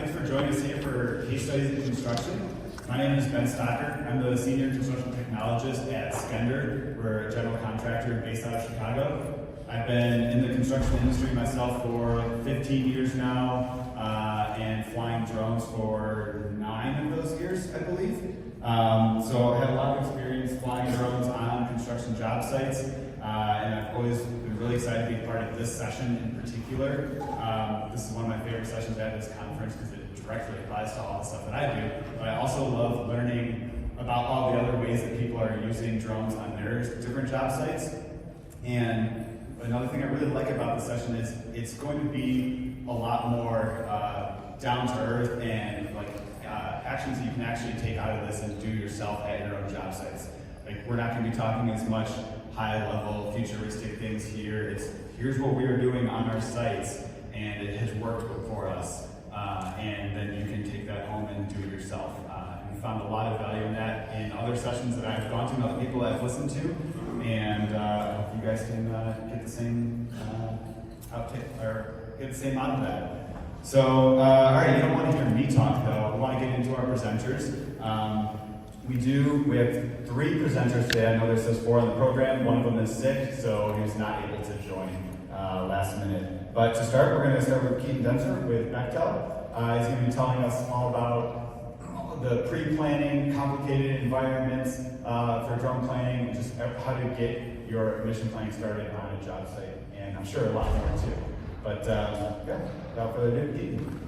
Thanks for joining us here for Case Studies in Construction. My name is Ben Stocker. I'm the Senior Construction Technologist at Skender. We're a general contractor based out of Chicago. I've been in the construction industry myself for 15 years now, and flying drones for 9 of those years, I believe. So I have a lot of experience flying drones on construction job sites, and I've always been really excited to be part of this session in particular. This is one of my favorite sessions at this conference because it directly applies to all the stuff that I do, but I also love learning about all the other ways that people are using drones on their different job sites. And another thing I really like about the session is it's going to be a lot more down to earth and like actions you can actually take out of this and do yourself at your own job sites. Like, we're not going to be talking as much high level futuristic things here. It's here's what we are doing on our sites and it has worked for us, and then you can take that home and do it yourself. And we found a lot of value in that in other sessions that I've gone to and other people I've listened to, and I hope you guys can get the same outtake or get the same out of that. So, all right, you don't want to hear me talk though. We want to get into our presenters. We have 3 presenters today. I know there says 4 on the program. One of them is sick, so he was not able to join last minute. But to start, we're going to start with Keaton Denzer with Bechtel. He's going to be telling us all about the pre-planning, complicated environments for drone planning, and just how to get your mission planning started on a job site. And I'm sure a lot more too. But yeah, without further ado, Keaton.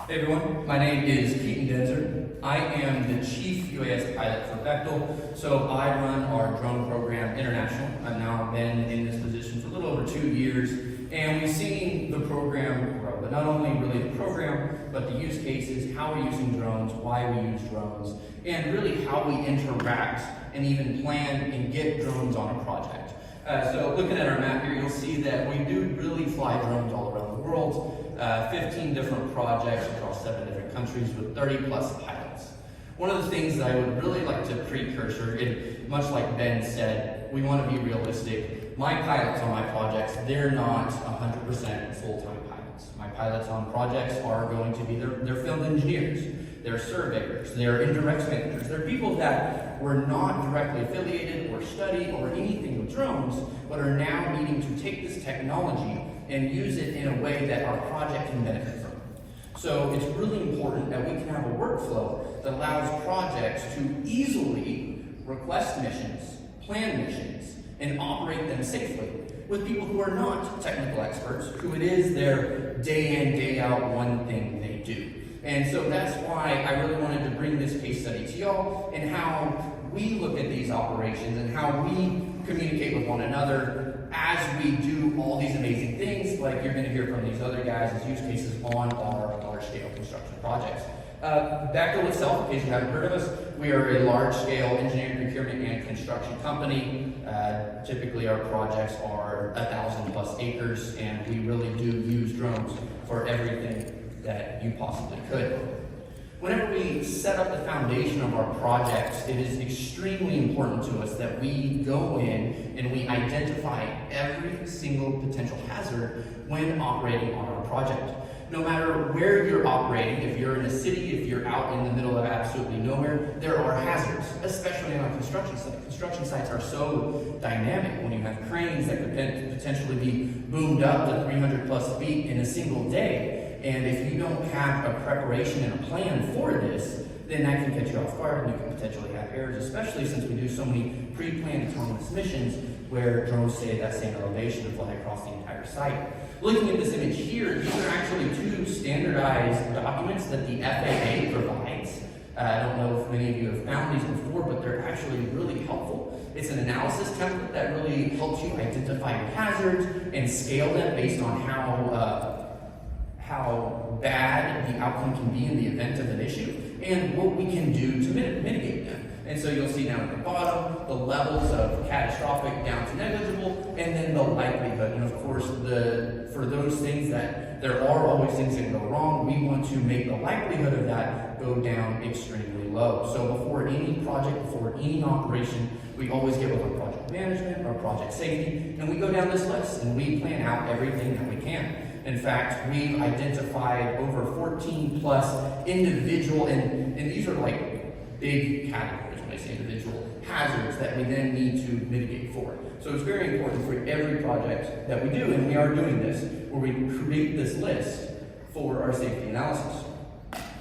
Hey everyone, my name is Keaton Denzer. I am the Chief UAS Pilot for Bechtel, so I run our drone program international. I've now been in this position for a little over 2 years, and we've seen the program grow, but not only really the program, but the use cases, how we're using drones, why we use drones, and really how we interact and even plan and get drones on a project. So looking at our map here, you'll see that we do really fly drones all around the world. 15 different projects across 7 different countries with 30 plus pilots. One of the things that I would really like to precursor, and much like Ben said, we want to be realistic. My pilots on my projects, they're not 100% full-time pilots. My pilots on projects are going to be, they're field engineers, they're surveyors, they're indirect managers. They're people that were not directly affiliated or studied or anything with drones, but are now needing to take this technology and use it in a way that our project can benefit from. So it's really important that we can have a workflow that allows projects to easily request missions, plan missions, and operate them safely with people who are not technical experts, who it is their day in, day out, one thing they do. And so that's why I really wanted to bring this case study to y'all and how we look at these operations and how we communicate with one another as we do all these amazing things, like you're going to hear from these other guys as use cases on our large-scale construction projects. Bechtel itself, in case you haven't heard of us, we are a large-scale engineering, procurement, and construction company. Typically, our projects are 1,000 plus acres, and we really do use drones for everything that you possibly could. Whenever we set up the foundation of our projects, it is extremely important to us that we go in and we identify every single potential hazard when operating on our project. No matter where you're operating, if you're in a city, if you're out in the middle of absolutely nowhere, there are hazards, especially on a construction site. Construction sites are so dynamic when you have cranes that could potentially be boomed up to 300 plus feet in a single day. And if you don't have a preparation and a plan for this, then that can catch you off guard and you can potentially have errors, especially since we do so many pre-planned autonomous missions where drones stay at that same elevation and fly across the entire site. Looking at this image here, these are actually 2 standardized documents that the FAA provides. I don't know if many of you have found these before, but they're actually really helpful. It's an analysis template that really helps you identify your hazards and scale them based on how bad the outcome can be in the event of an issue and what we can do to mitigate them. And so you'll see down at the bottom the levels of catastrophic down to negligible, and then the likelihood. And of course, for those things that there are always things that go wrong, we want to make the likelihood of that go down extremely low. So before any project, before any operation, we always get with our project management, our project safety, and we go down this list and we plan out everything that we can. In fact, we've identified over 14 plus individual, and these are like big categories when I say individual, hazards that we then need to mitigate for. So it's very important for every project that we do, and we are doing this, where we create this list for our safety analysis.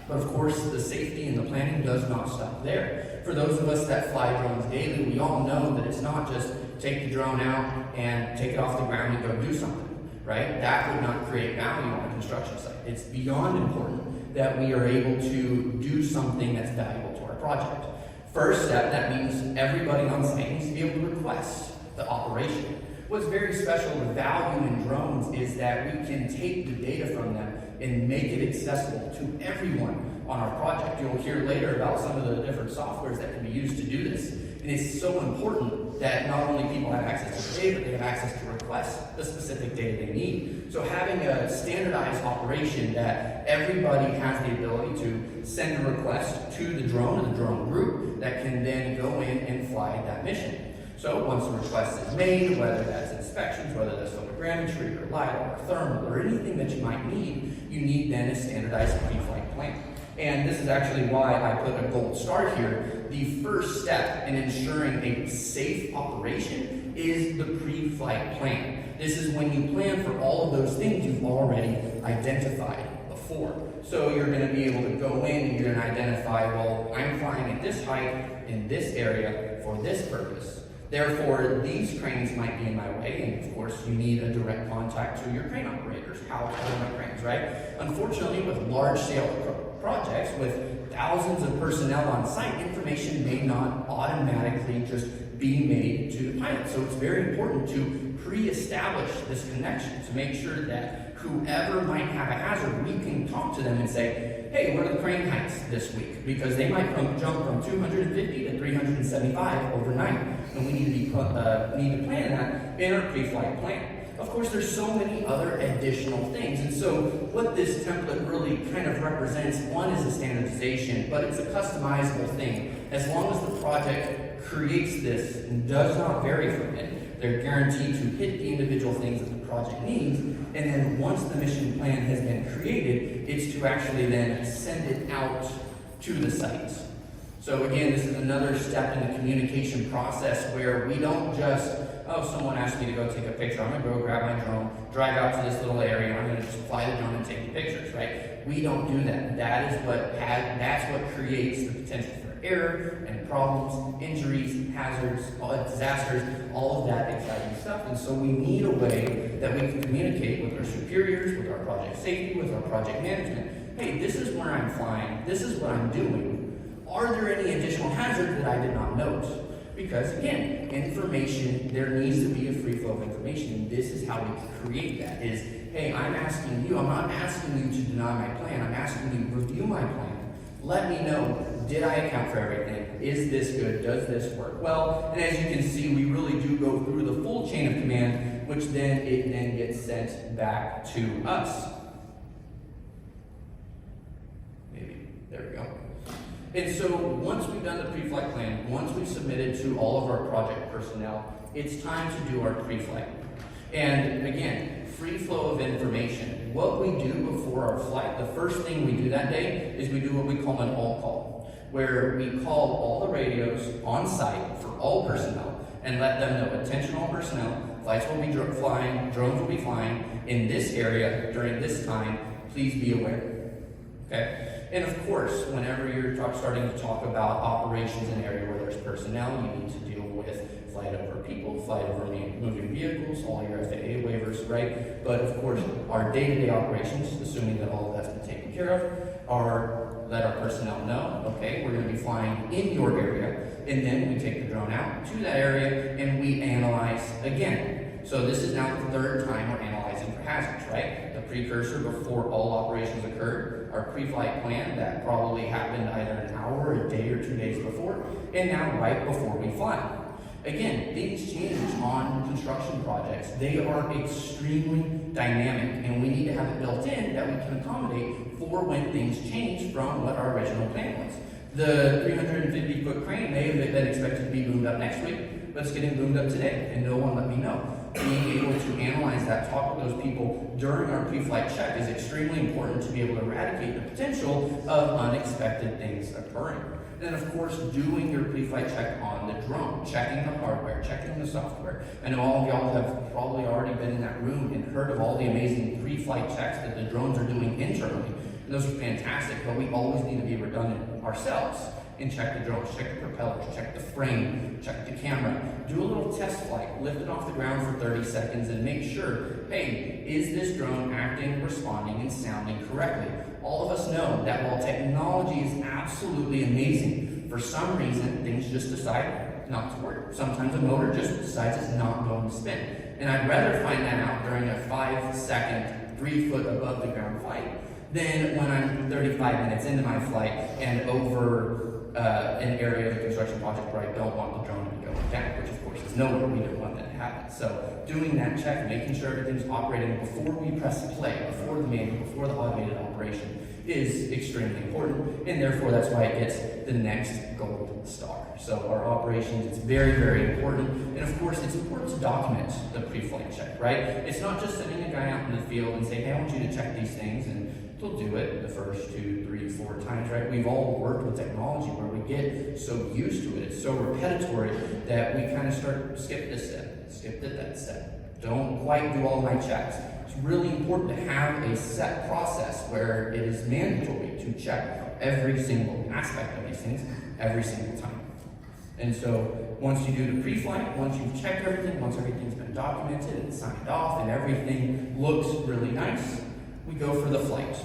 But of course, the safety and the planning does not stop there. For those of us that fly drones daily, we all know that it's not just take the drone out and take it off the ground and go do something, right? That would not create value on a construction site. It's beyond important that we are able to do something that's valuable to our project. First step, that means everybody on site needs to be able to request the operation. What's very special with value in drones is that we can take the data from them and make it accessible to everyone on our project. You'll hear later about some of the different softwares that can be used to do this. And it's so important that not only people have access to the data, but they have access to request the specific data they need. So having a standardized operation that everybody has the ability to send a request to the drone or the drone group that can then go in and fly that mission. So once the request is made, whether that's inspections, whether that's photogrammetry or LiDAR or thermal or anything that you might need, you need then a standardized pre-flight plan. And this is actually why I put a gold star here. The first step in ensuring a safe operation is the pre-flight plan. This is when you plan for all of those things you've already identified before. So you're going to be able to go in and you're going to identify, well, I'm flying at this height in this area for this purpose. Therefore, these cranes might be in my way, and of course, you need a direct contact to your crane operators. How are my cranes, right? Unfortunately, with large-scale projects, with thousands of personnel on site, information may not automatically just be made to the pilot. So it's very important to pre-establish this connection to make sure that whoever might have a hazard, we can talk to them and say, hey, what are the crane heights this week? Because they might jump from 250 to 375 overnight, and we need to plan that in our pre-flight plan. Of course, there's so many other additional things, and so what this template really kind of represents, one is a standardization, but it's a customizable thing. As long as the project creates this and does not vary from it, they're guaranteed to hit the individual things that the project needs, and then once the mission plan has been created, it's to actually then send it out to the sites. So again, this is another step in the communication process where we don't just, oh, someone asked me to go take a picture, I'm gonna go grab my drone, drive out to this little area, and I'm gonna just fly the drone and take the pictures, right? We don't do that. That's what creates the potential for error and problems, injuries, hazards, disasters, all of that exciting stuff. And so we need a way that we can communicate with our superiors, with our project safety, with our project management. Hey, this is where I'm flying. This is what I'm doing. Are there any additional hazards that I did not note? Because again, information, there needs to be a free flow of information. This is how we create that is, hey, I'm asking you, I'm not asking you to deny my plan. I'm asking you to review my plan. Let me know, did I account for everything? Is this good? Does this work? Well, and as you can see, we really do go through the full chain of command, which then gets sent back to us. Maybe, there we go. And so once we've done the pre-flight plan, once we've submitted to all of our project personnel, it's time to do our pre-flight. And again, free flow of information. What we do before our flight, the first thing we do that day is we do what we call an all call, where we call all the radios on site for all personnel and let them know, attention all personnel, flights will be flying, drones will be flying in this area during this time, please be aware. Okay? And of course, whenever you're starting to talk about operations in an area where there's personnel, you need to deal with flight over people, flight over moving vehicles, all your FAA waivers, right? But of course, our day-to-day operations, assuming that all of that's been taken care of, are let our personnel know, okay, we're going to be flying in your area, and then we take the drone out to that area and we analyze again. So this is now the third time we're analyzing for hazards, right? The precursor before all operations occurred. our pre-flight plan that probably happened either an hour, a day, or 2 days before, and now right before we fly. Again, things change on construction projects. They are extremely dynamic, and we need to have it built in that we can accommodate for when things change from what our original plan was. The 350-foot crane may have been expected to be boomed up next week, but it's getting boomed up today, and no one let me know. Being able to analyze that, talk with those people during our pre-flight check is extremely important to be able to eradicate the potential of unexpected things occurring. Then, of course, doing your pre-flight check on the drone, checking the hardware, checking the software. I know all of y'all have probably already been in that room and heard of all the amazing pre-flight checks that the drones are doing internally. And those are fantastic, but we always need to be redundant ourselves and check the drones, check the propellers, check the frame, check the camera. Do a little test flight, lift it off the ground for 30 seconds and make sure, hey, is this drone acting, responding, and sounding correctly? All of us know that while technology is absolutely amazing, for some reason, things just decide not to work. Sometimes a motor just decides it's not going to spin. And I'd rather find that out during a 5-second, 3-foot above the ground flight than when I'm 35 minutes into my flight and over an area of the construction project where I don't want the drone to be going down, which of course is nowhere. We don't want that to happen. So doing that check, making sure everything's operating before we press play, before the manual, before the automated operation is extremely important, and therefore that's why it gets the next gold star. So our operations, it's very, very important, and of course it's important to document the pre-flight check, right? It's not just sending a guy out in the field and saying, hey, I want you to check these things, and he'll do it the first 2, 3, 4 times, right? We've all worked with technology where we get so used to it, it's so repetitive that we kind of start, skip this step, skip that step. Don't quite do all my checks. It's really important to have a set process where it is mandatory to check every single aspect of these things every single time. And so once you do the pre-flight, once you've checked everything, once everything's been documented and signed off and everything looks really nice, we go for the flight.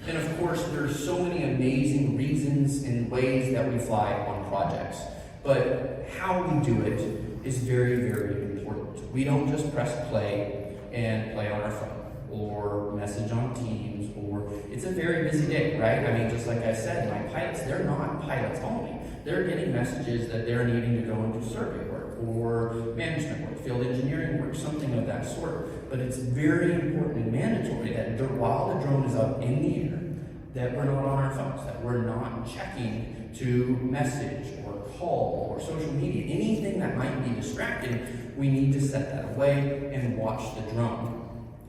And of course, there's so many amazing reasons and ways that we fly on projects. But how we do it is very, very important. We don't just press play and play on our phone or message on Teams, or it's a very busy day, right? I mean, just like I said, my pilots, they're not pilots only. They're getting messages that they're needing to go and do survey work or management work, field engineering work, something of that sort. But it's very important and mandatory that while the drone is up in the air, that we're not on our phones, that we're not checking to message or call or social media, anything that might be distracting. We need to set that away and watch the drone.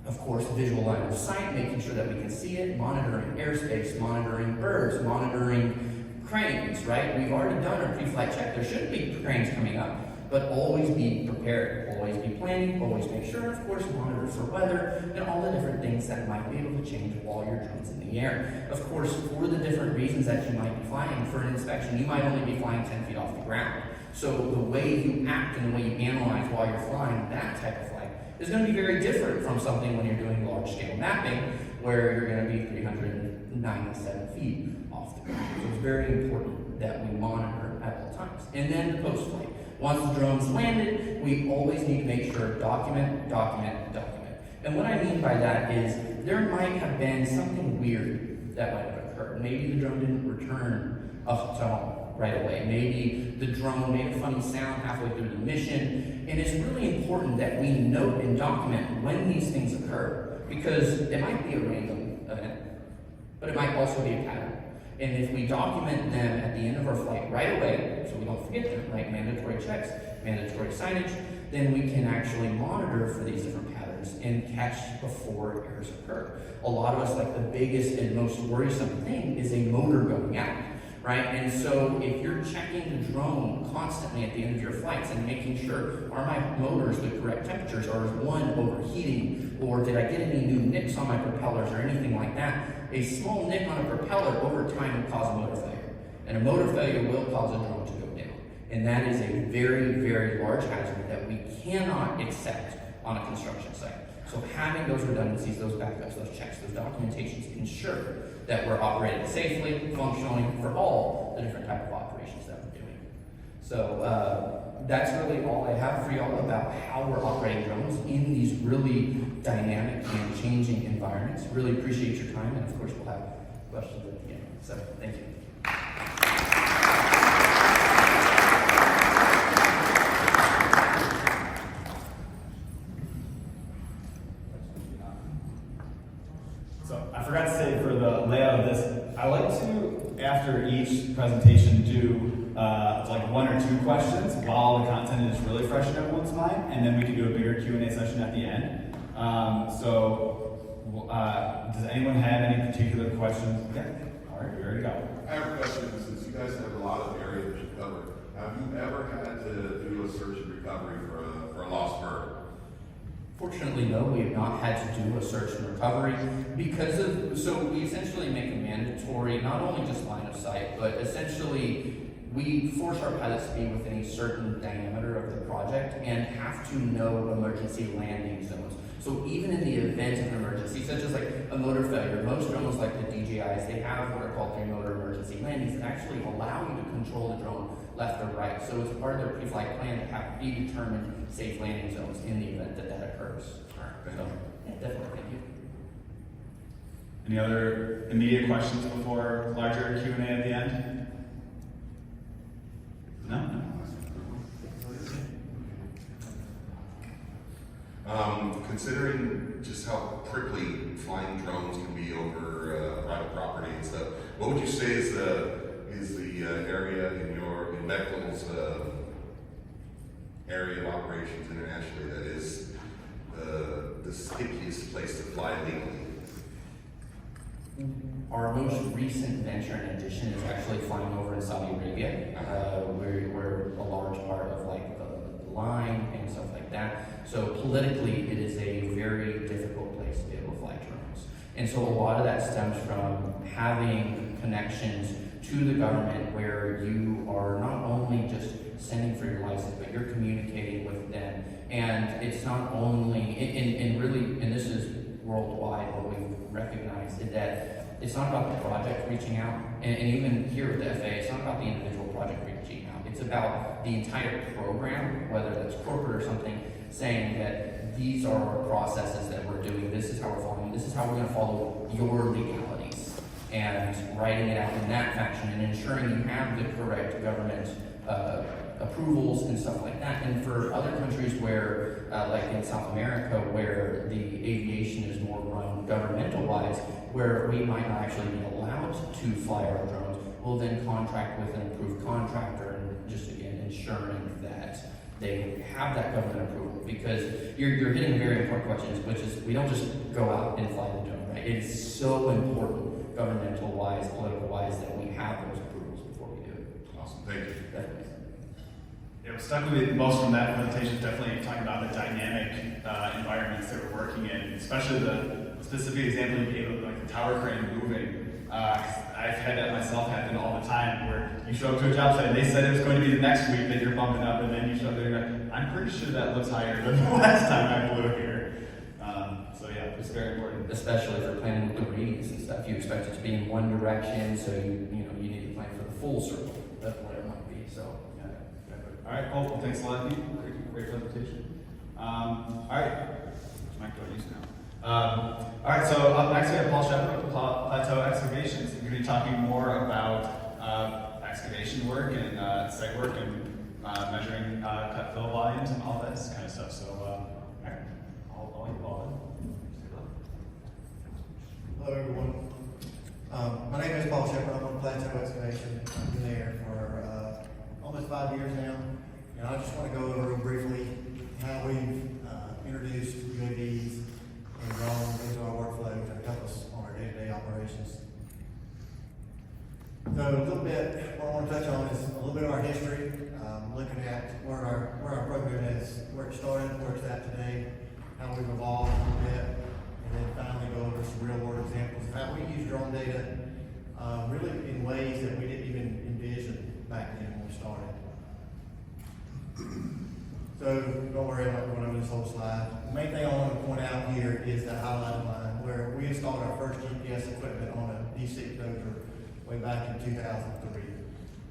Of course, visual line of sight, making sure that we can see it, monitoring airspace, monitoring birds, monitoring cranes, right? We've already done our pre-flight check. There shouldn't be cranes coming up, but always be prepared, always be planning, always make sure, of course, monitor for weather and all the different things that might be able to change while your drone's in the air. Of course, for the different reasons that you might be flying, for an inspection, you might only be flying 10 feet off the ground. So the way you act and the way you analyze while you're flying that type of flight is going to be very different from something when you're doing large-scale mapping, where you're going to be 397 feet off the ground. So it's very important that we monitor at all times. And then the post-flight. Once the drone's landed, we always need to make sure document, document, document. And what I mean by that is there might have been something weird that might have occurred. Maybe the drone didn't return up to home right away. Maybe the drone made a funny sound halfway through the mission. And it's really important that we note and document when these things occur, because it might be a random event, but it might also be a pattern. And if we document them at the end of our flight right away, so we don't forget them, like mandatory checks, mandatory signage, then we can actually monitor for these different patterns and catch before errors occur. A lot of us, like the biggest and most worrisome thing is a motor going out, right? And so if you're checking the drone constantly at the end of your flights and making sure, are my motors the correct temperatures, or is one overheating, or did I get any new nicks on my propellers or anything like that? A small nick on a propeller over time will cause a motor failure. And a motor failure will cause a drone to go down. And that is a very, very large hazard that we cannot accept on a construction site. So having those redundancies, those backups, those checks, those documentations ensure that we're operating safely, functionally for all the different type of operations that we're doing. So that's really all I have for y'all about how we're operating drones in these really dynamic and changing environments. Really appreciate your time, and of course we'll have questions at the end. So thank you. So I forgot to say for the layout of this, I like to, after each presentation, do like 1 or 2 questions while the content is really fresh in everyone's mind, and then we can do a bigger Q&A session at the end. Does anyone have any particular questions? Yeah, all right, we already got one. I have a question. Since you guys have a lot of areas to cover, have you ever had to do a search and recovery for a lost bird? Fortunately, no, we have not had to do a search and recovery because of, so we essentially make a mandatory, not only just line of sight, but essentially we force our pilots to be within a certain diameter of the project and have to know emergency landing zones. So even in the event of an emergency, such as like a motor failure, most drones like the DJIs, they have what are called 3-motor emergency landings that actually allow you to control the drone left or right. So it's part of their pre-flight plan to have predetermined safe landing zones in the event that that occurs. All right, thank So, you. yeah, definitely, thank you. Any other immediate questions before larger Q&A at the end? No? Considering just how prickly flying drones can be over private property and stuff, what would you say is the area in Bechtel's area of operations internationally that is the stickiest place to fly legally? Our most recent venture and addition is actually flying over in Saudi Arabia. We're a large part of like the line and stuff like that. So politically, it is a very difficult place to be able to fly drones. And so a lot of that stems from having connections to the government where you are not only just sending for your license, but you're communicating with them. And it's not only, and this is worldwide, what we've recognized is that it's not about the project reaching out, and even here with the FAA, it's not about the individual project reaching out. It's about the entire program, whether that's corporate or something, saying that these are our processes that we're doing, this is how we're following, this is how we're going to follow your legalities, and writing it out in that fashion and ensuring you have the correct government approvals and stuff like that. And for other countries where, like in South America, where the aviation is more run governmental-wise, where we might not actually be allowed to fly our drones, we'll then contract with an approved contractor and just again ensuring that they have that government approval. Because you're hitting very important questions, which is we don't just go out and fly the drone, right? It's so important governmental-wise, political-wise, that we have those approvals before we do it. Awesome, thank you. Definitely. Yeah, what stuck with me most from that presentation is definitely talking about the dynamic environments that we're working in, especially the specific example you gave of like the tower crane moving. I've had that myself happen all the time where you show up to a job site and they said it was going to be the next week that you're bumping up, and then you show up there and like, I'm pretty sure that looks higher than the last time I flew here. So yeah, it's very important. Especially if you're planning with the radius and stuff, you expect it to be in one direction, so you need to plan for the full circle. That's what it might be. So Yeah, exactly. All right, cool. Well, thanks a lot, Pete. Great presentation. All right, which mic do I use now? All right, so up next we have Paul Shepard with Plateau Excavations. We're going to be talking more about excavation work and site work and measuring cut fill volumes and all that kind of stuff. So, all right, I'll let you all in. Hello, everyone. My name is Paul Shepard. I'm on Plateau Excavation. I've been there for almost 5 years now. And I just want to go over real briefly how we've introduced UAVs and drones into our workflow to help us on our day-to-day operations. So a little bit, what I want to touch on is a little bit of our history, looking at where our program is, where it started, where it's at today, how we've evolved a little bit, and then finally go over some real-world examples of how we use drone data really in ways that we didn't even envision back then when we started. So don't worry about going over this whole slide. The main thing I want to point out here is the highlighted line where we installed our first GPS equipment on a D6 dozer way back in 2003.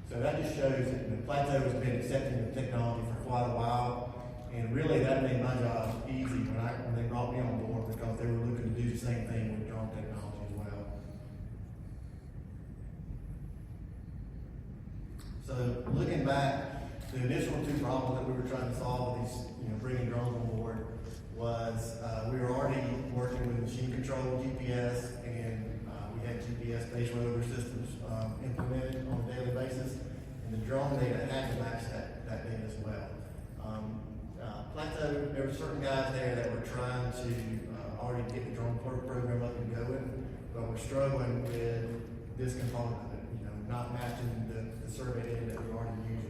So that just shows that the Plateau has been accepting the technology for quite a while, and really that made my job easy when they brought me on board because they were looking to do the same thing with drone technology as well. the initial two problems that we were trying to solve with these, bringing drones on board was, we were already working with machine control GPS, and we had GPS-based rover systems implemented on a daily basis, and the drone data had to match that data as well. Plateau, there were certain guys there that were trying to already get the drone program up and going, but we're struggling with this component of it, not matching the survey data that we're already using.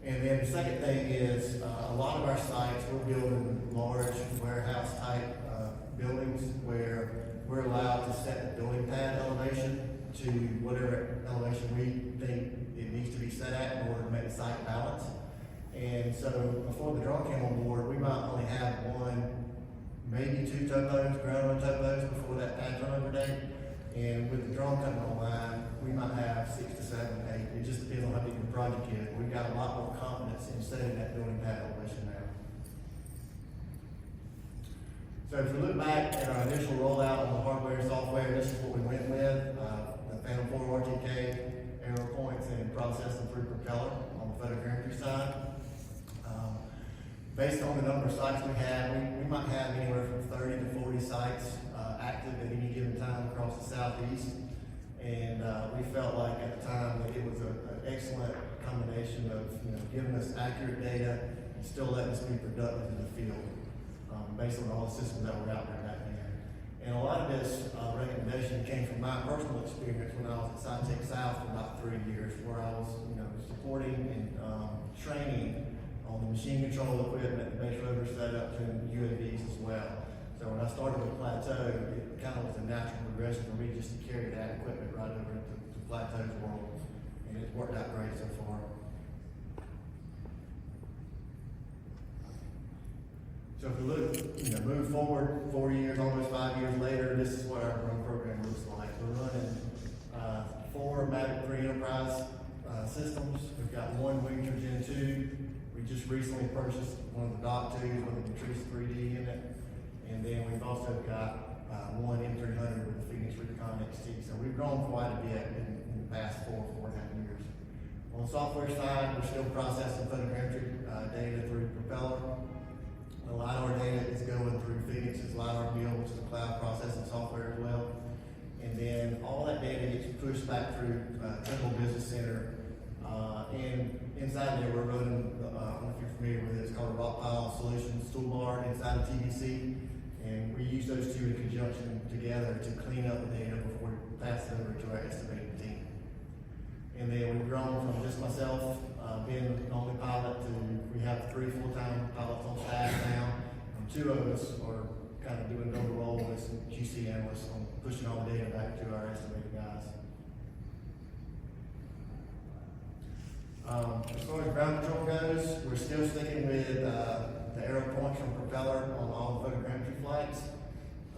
And then the second thing is, a lot of our sites, we're building large warehouse type buildings where we're allowed to set the building pad elevation to whatever elevation we think it needs to be set at in order to make the site balance. And so before the drone came on board, we might only have one, maybe two topos, ground run topos before that pad turnover date. And with the drone coming online, we might have 6 to 7, 8. It just depends on how big the project is. We've got a lot more confidence in setting that building pad elevation now. So if we look back at our initial rollout on the hardware and software, this is what we went with. The Phantom 4 RTK, arrow points, and processing through propeller on the photogrammetry side. Based on the number of sites we have, we might have anywhere from 30 to 40 sites active at any given time across the southeast. And we felt like at the time that it was an excellent combination of giving us accurate data and still letting us be productive in the field based on all the systems that were out there back then. And a lot of this recommendation came from my personal experience when I was at SciTech South for about 3 years, where I was supporting and training on the machine control equipment, the base rotor setup, and UAVs as well. So when I started with Plateau, it kind of was a natural progression for me just to carry that equipment right over into Plateau's world, and it's worked out great so far. So if we look, move forward 4 years, almost 5 years later, this is what our drone program looks like. We're running 4 Mavic 3 Enterprise systems. We've got 1 Wingster Gen 2. We just recently purchased one of the Dock 2s with the Matrice 3D in it. And then we've also got 1 M300 with the Phoenix Recon XT. So we've grown quite a bit in the past 4.5 years. On the software side, we're still processing photogrammetry data through Propeller. The LiDAR data is going through Phoenix's LiDAR build, which is the cloud processing software as well. And then all that data gets pushed back through Trimble Business Center. And inside there, we're running, I don't know if you're familiar with it, it's called a Rock Pile Solutions toolbar inside of TBC. And we use those two in conjunction together to clean up the data before we pass it over to our estimating team. And then we've grown from just myself being the only pilot to we have 3 full-time pilots on staff now. And 2 of us are kind of doing double role as QC analysts on pushing all the data back to our estimating guys. As far as ground control goes, we're still sticking with the arrow points from Propeller on all the photogrammetry flights.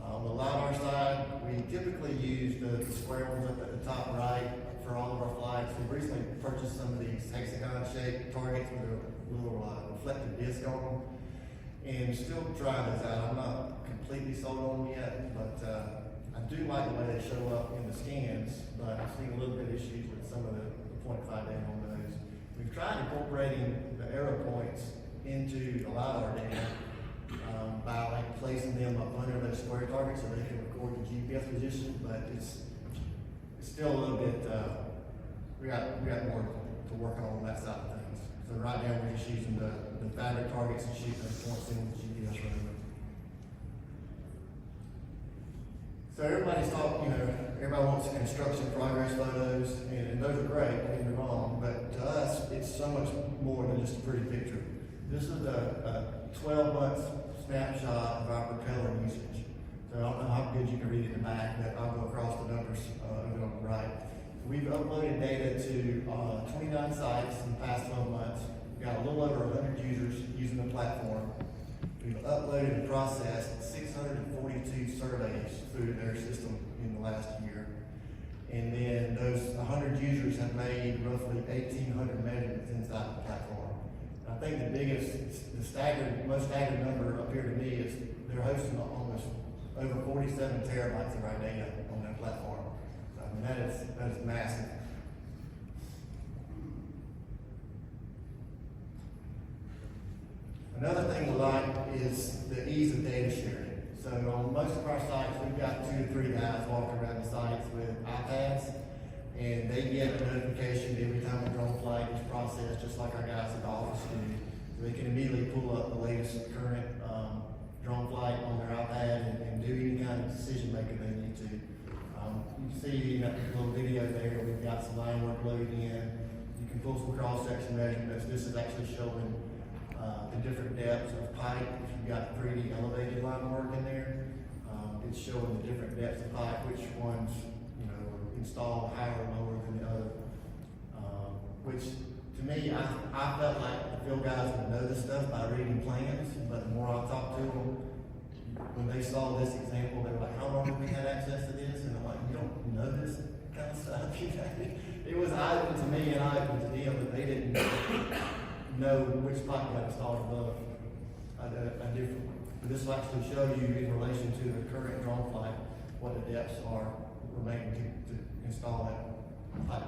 On the LiDAR side, we typically use the square ones up at the top right for all of our flights. We've recently purchased some of these hexagon-shaped targets with a little reflective disc on them, and still trying those out. I'm not completely sold on them yet, but I do like the way they show up in the scans, but I've seen a little bit of issues with some of the 0.5 data on those. We've tried incorporating the arrow points into the LiDAR data by placing them up under those square targets so they can record the GPS position, but it's still a little bit, we got more to work on that side of things. So right now we're just using the fabric targets and shooting those points in with the GPS rover. So everybody's talking, everybody wants construction progress photos, and those are great, don't get me wrong, but to us, it's so much more than just a pretty picture. This is a 12-month snapshot of our propeller usage. So I don't know how good you can read it in the back, but I'll go across the numbers over on the right. We've uploaded data to 29 sites in the past 12 months. We've got a little over 100 users using the platform. We've uploaded and processed 642 surveys through their system in the last year. And then those 100 users have made roughly 1,800 measurements inside the platform. I think the biggest, most staggering number up here to me is they're hosting almost over 47 terabytes of our data on that platform. So, I mean, that is massive. Another thing we like is the ease of data sharing. So on most of our sites, we've got 2 to 3 guys walking around the sites with iPads, and they get a notification every time a drone flight is processed, just like our guys at the office do. So they can immediately pull up the latest current drone flight on their iPad and do any kind of decision making they need to. You can see in that little video there, we've got some line work loaded in. You can pull some cross-section measurements. This is actually showing the different depths of pipe. If you've got 3D elevated line work in there, it's showing the different depths of pipe, which ones, you know, are installed higher or lower than the other. Which to me, I felt like the field guys would know this stuff by reading plans, but the more I talked to them, when they saw this example, they were like, how long have we had access to this? And I'm like, you don't know this kind of stuff? It was eye-opening to me and eye-opening to them, but they didn't know which pipe got installed above a different one. But this will actually show you in relation to the current drone flight, what the depths are remaining to install that pipe.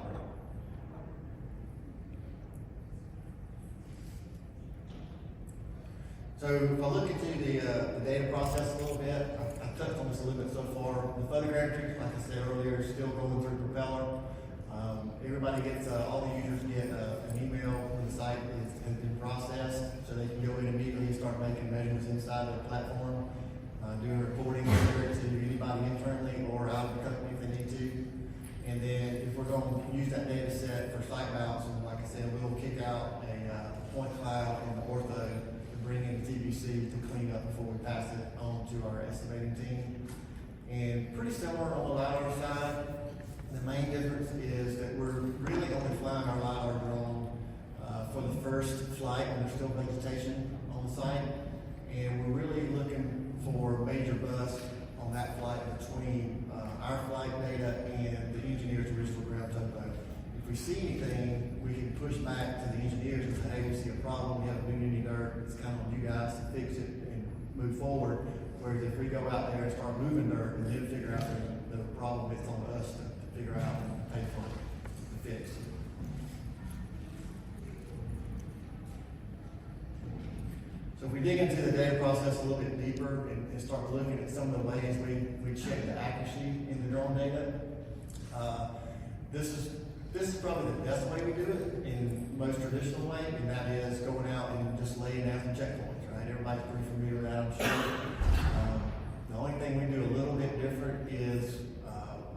So if I look into the data process a little bit, I've touched on this a little bit so far. The photogrammetry, like I said earlier, is still going through Propeller. Everybody gets, all the users get an email when the site has been processed, so they can go in immediately and start making measurements inside of the platform, doing reporting either to anybody internally or out of the company if they need to. And then if we're going to use that data set for site mounts, and like I said, we'll kick out a point cloud and the ortho to bring in TBC to clean up before we pass it on to our estimating team. And pretty similar on the LiDAR side. The main difference is that we're really only flying our LiDAR drone for the first flight when there's still vegetation on the site. And we're really looking for major bust on that flight between our flight data and the engineer's original ground topo. If we see anything, we can push back to the engineers and say, hey, we see a problem, we haven't moved any dirt, it's kind of on you guys to fix it and move forward. Whereas if we go out there and start moving dirt and then figure out the problem, it's on us to figure out and pay for the fix. So if we dig into the data process a little bit deeper and start looking at some of the ways we check the accuracy in the drone data, this is probably the best way we do it in the most traditional way, and that is going out and just laying out some checkpoints, right? Everybody's pretty familiar with that, I'm sure. The only thing we do a little bit different is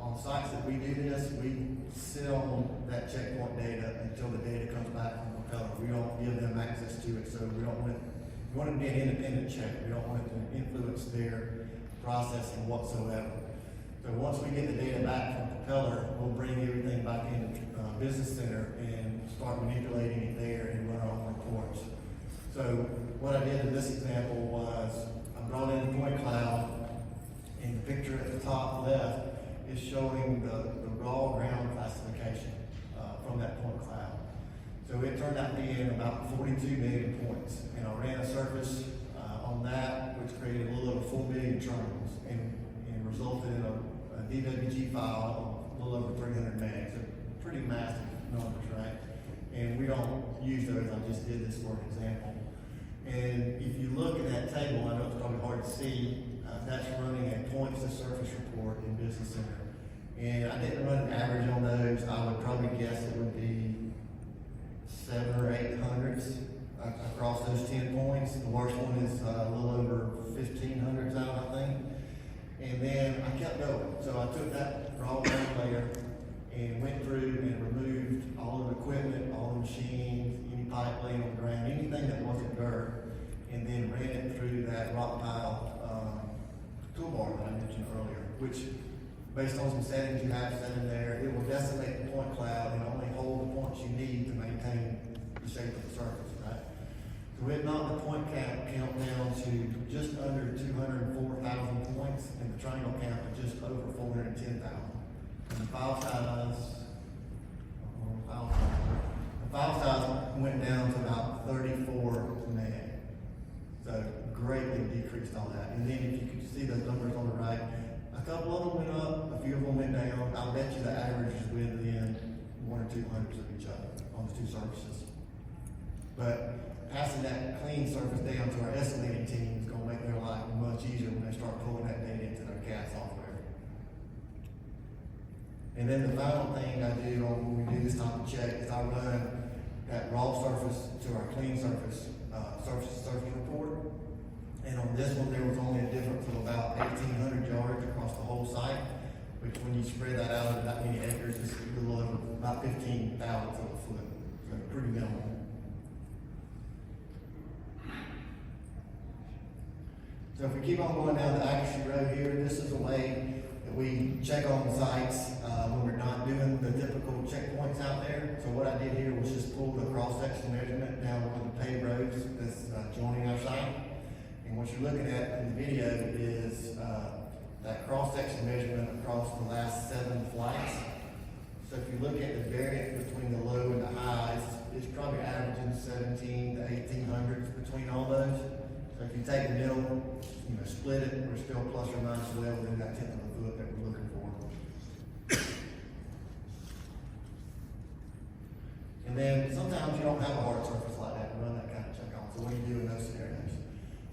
on sites that we do this, we sit on that checkpoint data until the data comes back from Propeller. We don't give them access to it, so we want it to be an independent check. We don't want it to influence their processing whatsoever. So once we get the data back from Propeller, we'll bring everything back into Business Center and start manipulating it there and run our own reports. So what I did in this example was I brought in the point cloud, and the picture at the top left is showing the raw ground classification from that point cloud. So it turned out being about 42 million points, and I ran a surface on that, which created a little over 4 million triangles, and resulted in a DWG file of a little over 300 megs. So pretty massive numbers, right? And we don't use those. I just did this for an example. And if you look at that table, I know it's probably hard to see. That's running a points to surface report in Business Center. And I didn't run an average on those. I would probably guess it would be 700 or 800 across those 10 points. The worst one is a little over 1,500 out, I think. And then I kept going. So I took that raw ground layer and went through and removed all of the equipment, all the machines, any pipe laying on the ground, anything that wasn't dirt, and then ran it through that rock pile toolbar that I mentioned earlier, which, based on some settings you have set in there, it will decimate the point cloud and only hold the points you need to maintain the shape of the surface, right? So it knocked the point count down to just under 204,000 points, and the triangle count to just over 410,000. And the file size went down to about 34 meg. So greatly decreased all that. And then if you can see those numbers on the right, a couple of them went up, a few of them went down. I'll bet you the average is within 1 or 2 hundredths of each other on the two surfaces. But passing that clean surface down to our estimating team is gonna make their life much easier when they start pulling that data into their CAD software. And then the final thing I do when we do this type of check is I run that raw surface to our clean surface, surface report. And on this one, there was only a difference of about 1,800 yards across the whole site, which when you spread that out over that many acres, it's a little over about 15 thousandths of a foot. So pretty minimal. So if we keep on going down the accuracy road here, this is a way that we check on sites when we're not doing the typical checkpoints out there. So what I did here was just pull the cross-section measurement down one of the paved roads that's joining our site. And what you're looking at in the video is that cross-section measurement across the last 7 flights. So if you look at the variance between the low and the highs, it's probably averaging 17 to 1800s between all those. So if you take the middle, split it, we're still plus or minus well within that 1/10 of a foot that we're looking for. And then sometimes you don't have a hard surface like that to run that kind of check on. So what do you do in those scenarios?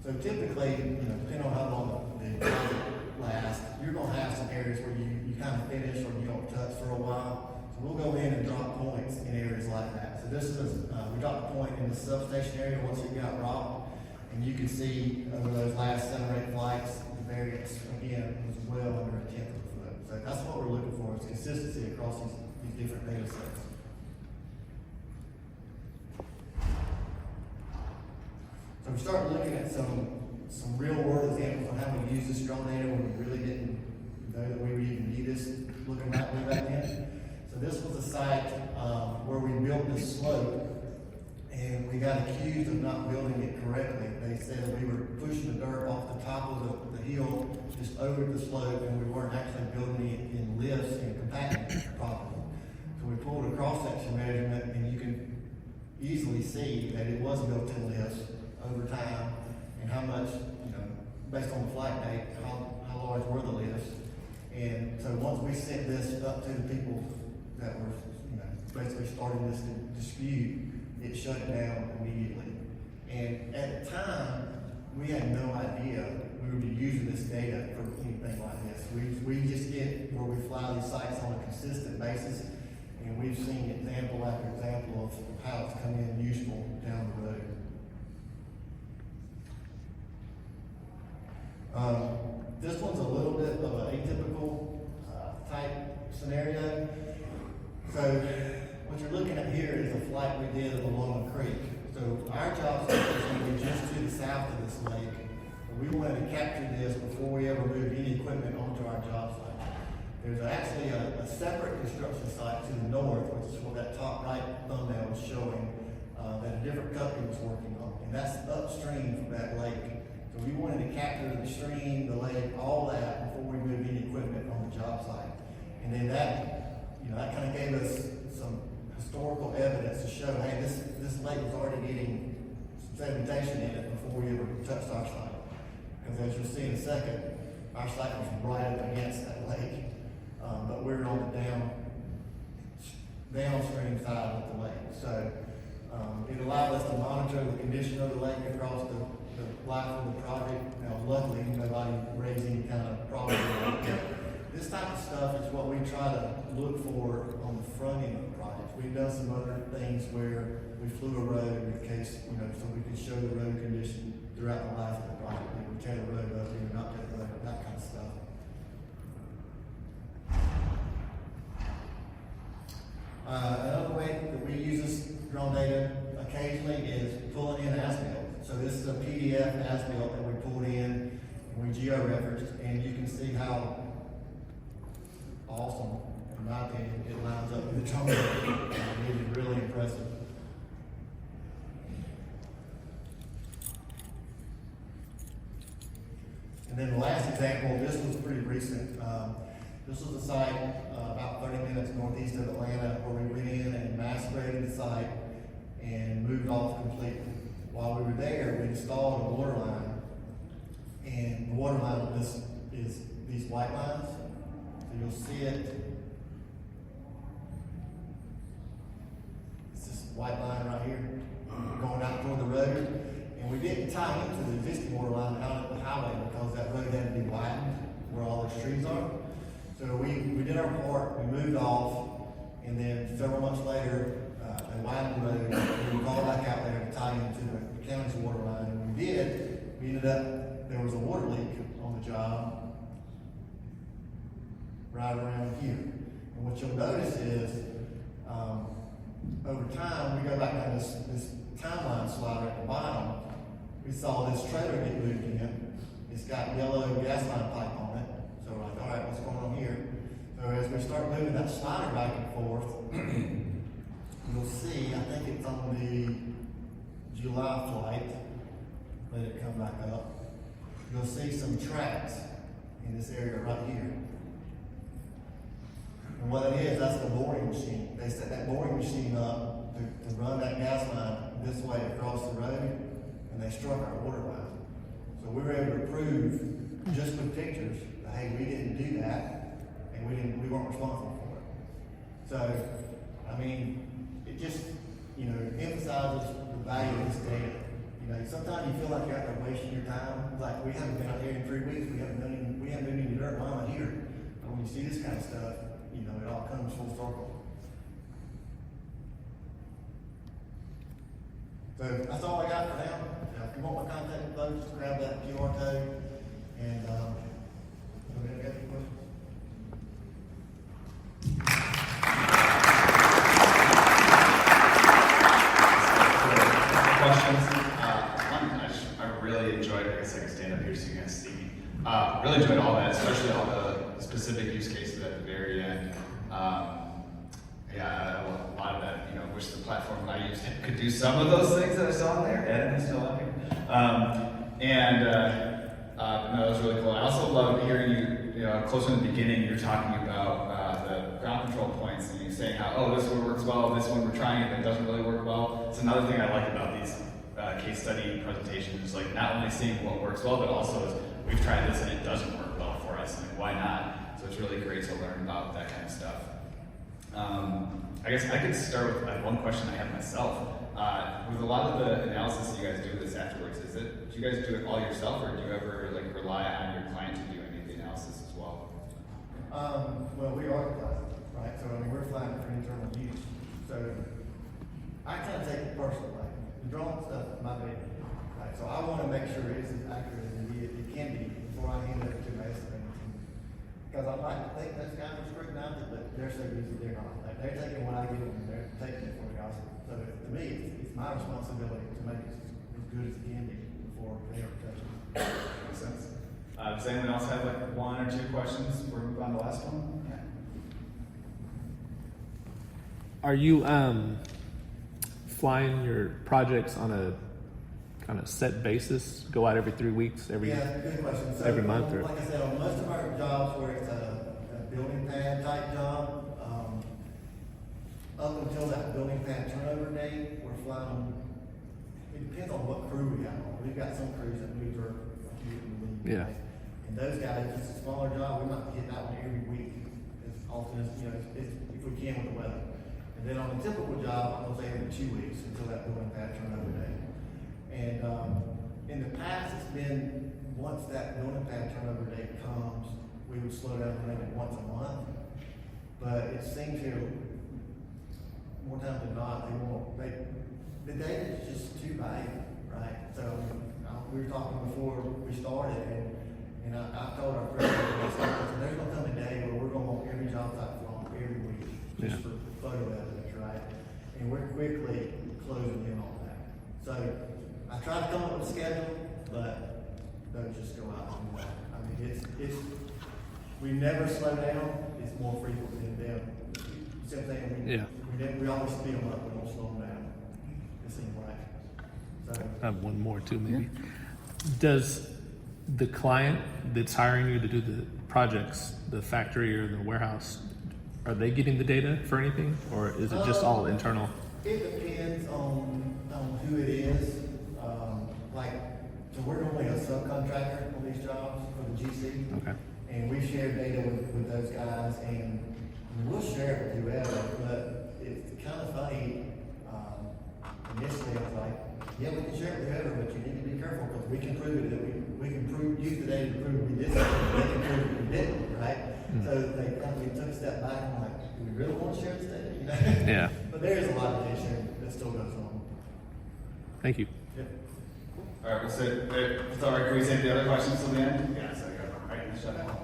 So typically, depending on how long the project lasts, you're gonna have some areas where you kind of finish or you don't touch for a while. So we'll go in and drop points in areas like that. So this is, we dropped a point in the substation area once it got rocked. And you can see over those last 7 or 8 flights, the variance again was well under 1/10 of a foot. So that's what we're looking for, is consistency across these different data sets. So we start looking at some real world examples on how we use this drone data when we really didn't know that we would even need this looking back way back then. So this was a site where we built this slope, and we got accused of not building it correctly. They said that we were pushing the dirt off the top of the hill just over the slope, and we weren't actually building it in lifts and compacting it properly. So we pulled a cross-section measurement, and you can easily see that it was built in lifts over time, and how much, based on the flight date, how large were the lifts. And so once we sent this up to the people that were, basically starting this dispute, it shut down immediately. And at the time, we had no idea we would be using this data for anything like this. We just get where we fly these sites on a consistent basis, and we've seen example after example of how it's come in useful down the road. This one's a little bit of an atypical type scenario. So what you're looking at here is a flight we did along a creek. So our job site is going to be just to the south of this lake. We wanted to capture this before we ever moved any equipment onto our job site. There's actually a separate construction site to the north, which is what that top right thumbnail is showing, that a different company was working on. And that's upstream from that lake. So we wanted to capture the stream, the lake, all that before we moved any equipment on the job site. And then that kind of gave us some historical evidence to show, hey, this lake was already getting some sedimentation in it before we ever touched our site. Because as you'll see in a second, our site was right up against that lake, but we're on the downstream side of the lake. So it allowed us to monitor the condition of the lake across the life of the project. Now, luckily, nobody raised any kind of problem with it. This type of stuff is what we try to look for on the front end of the project. We've done some other things where we flew a road in case, so we could show the road condition throughout the life of the project. We would tear the road up, we would not tear the road up, that kind of stuff. Another way that we use this drone data occasionally is pulling in as-built. So this is a PDF as-built that we pulled in and we geo-referenced, and you can see how awesome, in my opinion, it lines up with the drone data. It is really impressive. And then the last example, this was pretty recent. This was a site about 30 minutes northeast of Atlanta where we went in and mass graded the site and moved off completely. While we were there, we installed a water line, and the water line is these white lines. So you'll see it. It's this white line right here. going out toward the road. And we didn't tie into the existing water line out at the highway because that road had to be widened where all those trees are. So we did our part, we moved off, and then several months later, they widened the road, and we called back out there to tie into the county's water line. And we did, we ended up, there was a water leak on the job right around here. And what you'll notice is, over time, we go back down this timeline slider at the bottom, we saw this trailer get moved in. It's got yellow gas line pipe on it. So we're like, all right, what's going on here? So as we start moving that slider back and forth, you'll see, I think it's on the July flight, let it come back up. You'll see some tracks in this area right here. And what it is, that's the boring machine. They set that boring machine up to run that gas line this way across the road, and they struck our water line. So we were able to prove, just with pictures, that hey, we didn't do that, and we weren't responsible for it. So, I mean, it just, emphasizes the value of this data. Sometimes you feel like you're out there wasting your time. Like we haven't been out here in 3 weeks, we haven't done any dirt mama here. But when you see this kind of stuff, it all comes full circle. So that's all I got for now. If you want my contact info, just grab that QR code and we'll get any questions. I really enjoyed, I guess I can stand up here so you guys see me. Really enjoyed all that, especially all the specific use cases at the very end. A lot of that, wish the platform I used could do some of those things that I saw in there. Ed is still up here. No, that was really cool. I also loved hearing you, closer in the beginning, you're talking about the ground control points and you're saying how, oh, this one works well, this one we're trying it, but it doesn't really work well. It's another thing I like about these case study presentations is like not only seeing what works well, but also is we've tried this and it doesn't work well for us. Like, why not? So it's really great to learn about that kind of stuff. I guess I could start with one question I have myself. With a lot of the analysis that you guys do this afterwards, do you guys do it all yourself, or do you ever rely on your client to do any of the analysis as well? Well, we are flying, right? So we're flying for internal use. So I kind of take it personally. Like the drone stuff, my baby, right? So I want to make sure it's as accurate as it can be before I hand it to my estimating team. Because I like to think those guys are scrutinized, but they're so busy they're not. Like they're taking what I give them and they're taking it for the gospel. So to me, it's my responsibility to make it as good as it can be before they ever touch it. Makes sense. Does anyone else have one or two questions before we move on to the last one? Yeah. Are you flying your projects on a kind of set basis? Go out every 3 weeks, Yeah, good question. So, every month, or like I said, on most of our jobs where it's a building pad type job, up until that building pad turnover date, we're flying. It depends on what crew we got on. We've got some crews that we work Yeah. And those guys, if it's a smaller job, we might hit that one every week as often as if we can with the weather. And then on a typical job, I'll say every 2 weeks until that building pad turnover date. And in the past, it's been once that building pad turnover date comes, we would slow down maybe once a month. But it seems here, more times than not, the data is just too valuable, right? So we were talking before we started, and I told our president, there's going to come a day where we're going to want every job site flown every week, just for photo evidence, right? And we're quickly closing in on that. So I try to come up with a schedule, but don't just go out and do that. I mean, it's we never slow down. It's more frequent than them. Same thing. We always speed them up. We don't slow them down. It seems like. So I have one more too, maybe. Does the client that's hiring you to do the projects, the factory or the warehouse, are they getting the data for anything, or is it just all internal? It depends on who it is. So we're normally a subcontractor on these jobs for the GC. Okay. And we share data with those guys, and we'll share it with whoever, but it's kind of funny. initially I was like, yeah, we can share it with whoever, but you need to be careful, because we can prove it, that we can use the data to prove we did something, they can prove we didn't, right? So we took a step back and like, do we really want to share this data? You know? Yeah. But there is a lot of data sharing that still goes on. Thank you. Yep. All right, we'll sit. If it's all right, can we save the other questions till the end? Yeah, so I got them right in the shutdown.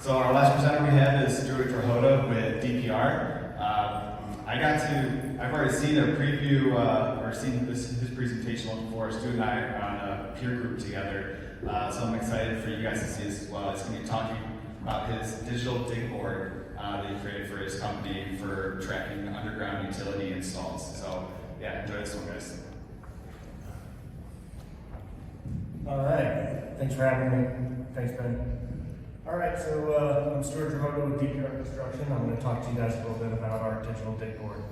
So our last presenter we have is Stuart Trahoda with DPR. I've already seen a preview or seen his presentation before. Stuart and I are on a peer group together, so I'm excited for you guys to see this as well. He's going to be talking about his digital dig board that he created for his company for tracking underground utility installs. So yeah, enjoy this one, guys. All right, thanks for having me. Thanks, Ben. All right, so I'm Stuart Trahoda with DPR Construction. I'm going to talk to you guys a little bit about our digital dig board.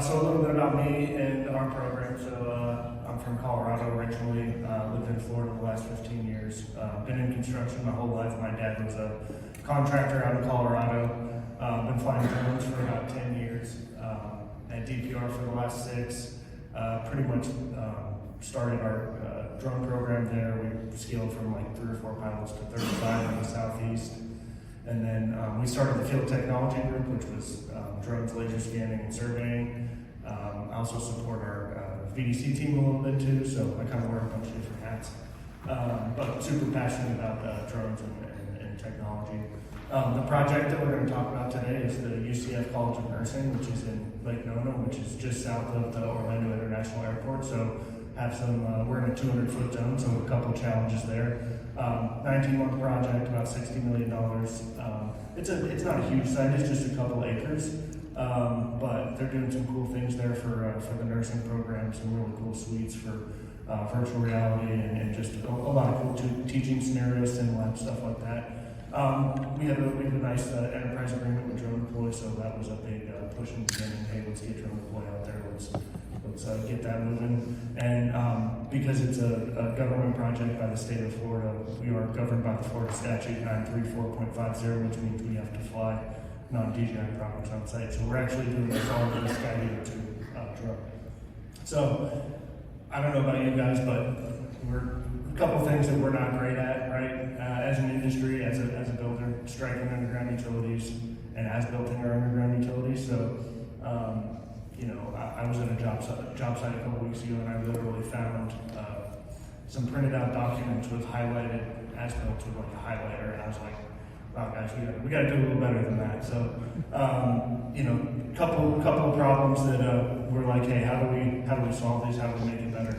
So a little bit about me and our program. So I'm from Colorado originally, lived in Florida the last 15 years. Been in construction my whole life. My dad was a contractor out in Colorado. Been flying drones for about 10 years. At DPR for the last 6. Pretty much started our drone program there. We scaled from like 3 or 4 pilots to 35 in the southeast. And then we started the field technology group, which was drones, laser scanning, and surveying. I also support our VDC team a little bit too, so I kind of wear a bunch of different hats. But super passionate about drones and technology. The project that we're going to talk about today is the UCF College of Nursing, which is in Lake Nona, which is just south of the Orlando International Airport. So have some, we're in a 200-foot zone, so a couple challenges there. 19-month project, about $60 million. It's not a huge site, it's just a couple acres. But they're doing some cool things there for the nursing program, some really cool suites for virtual reality and just a lot of cool teaching scenarios, sim lab, stuff like that. We have a nice enterprise agreement with Drone Deploy, so that was a big push in the beginning. Hey, let's get Drone Deploy out there. Let's get that moving. And because it's a government project by the state of Florida, we are governed by the Florida Statute 934.50, which means we have to fly non-DJI products on site. So we're actually doing this all with the Sky Leader 2 drone. So I don't know about you guys, but we're a couple things that we're not great at, right? As an industry, as a builder, striking underground utilities and as building our underground utilities. So, I was at a job site a couple weeks ago, and I literally found some printed out documents with highlighted as built with like a highlighter, and I was like, wow, guys, we got to do a little better than that. So, couple of problems that we're like, hey, how do we solve these? How do we make it better?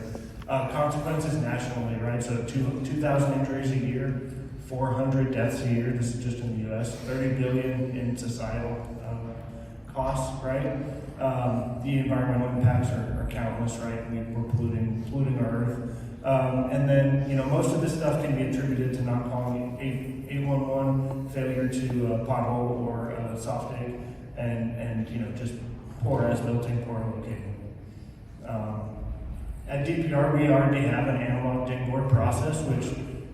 Consequences nationally, right? So 2,000 injuries a year, 400 deaths a year. This is just in the U.S. 30 billion in societal costs, right? The environmental impacts are countless, right? We're polluting our earth, and then most of this stuff can be attributed to not calling 811, failure to pothole or soft dig, and just poor as-builting, poor locating. At DPR, we already have an analog dig board process, which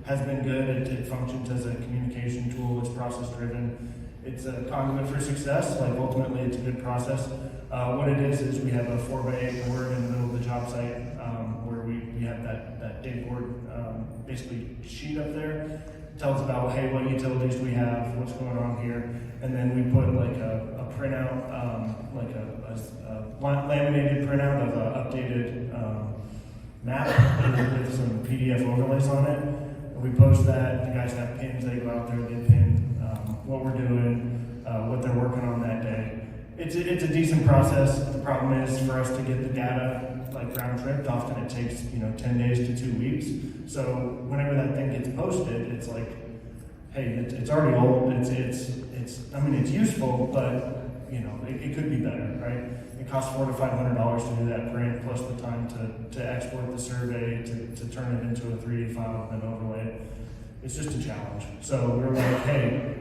has been good. It functions as a communication tool. It's process-driven. It's a conduit for success. Like, ultimately, it's a good process. What it is we have a 4x8 board in the middle of the job site where we have that dig board, basically sheet up there. It tells about, hey, what utilities do we have, what's going on here, and then we put like a printout, like a laminated printout of an updated map with some PDF overlays on it. And we post that. The guys have pins. They go out there, they pin what we're doing, what they're working on that day. It's a decent process. The problem is for us to get the data like round tripped. Often it takes 10 days to 2 weeks. So whenever that thing gets posted, it's like, hey, it's already old. It's useful, but it could be better, right? It costs $400 to $500 to do that print, plus the time to export the survey, to turn it into a 3D file and then overlay it. It's just a challenge. So we're like, hey,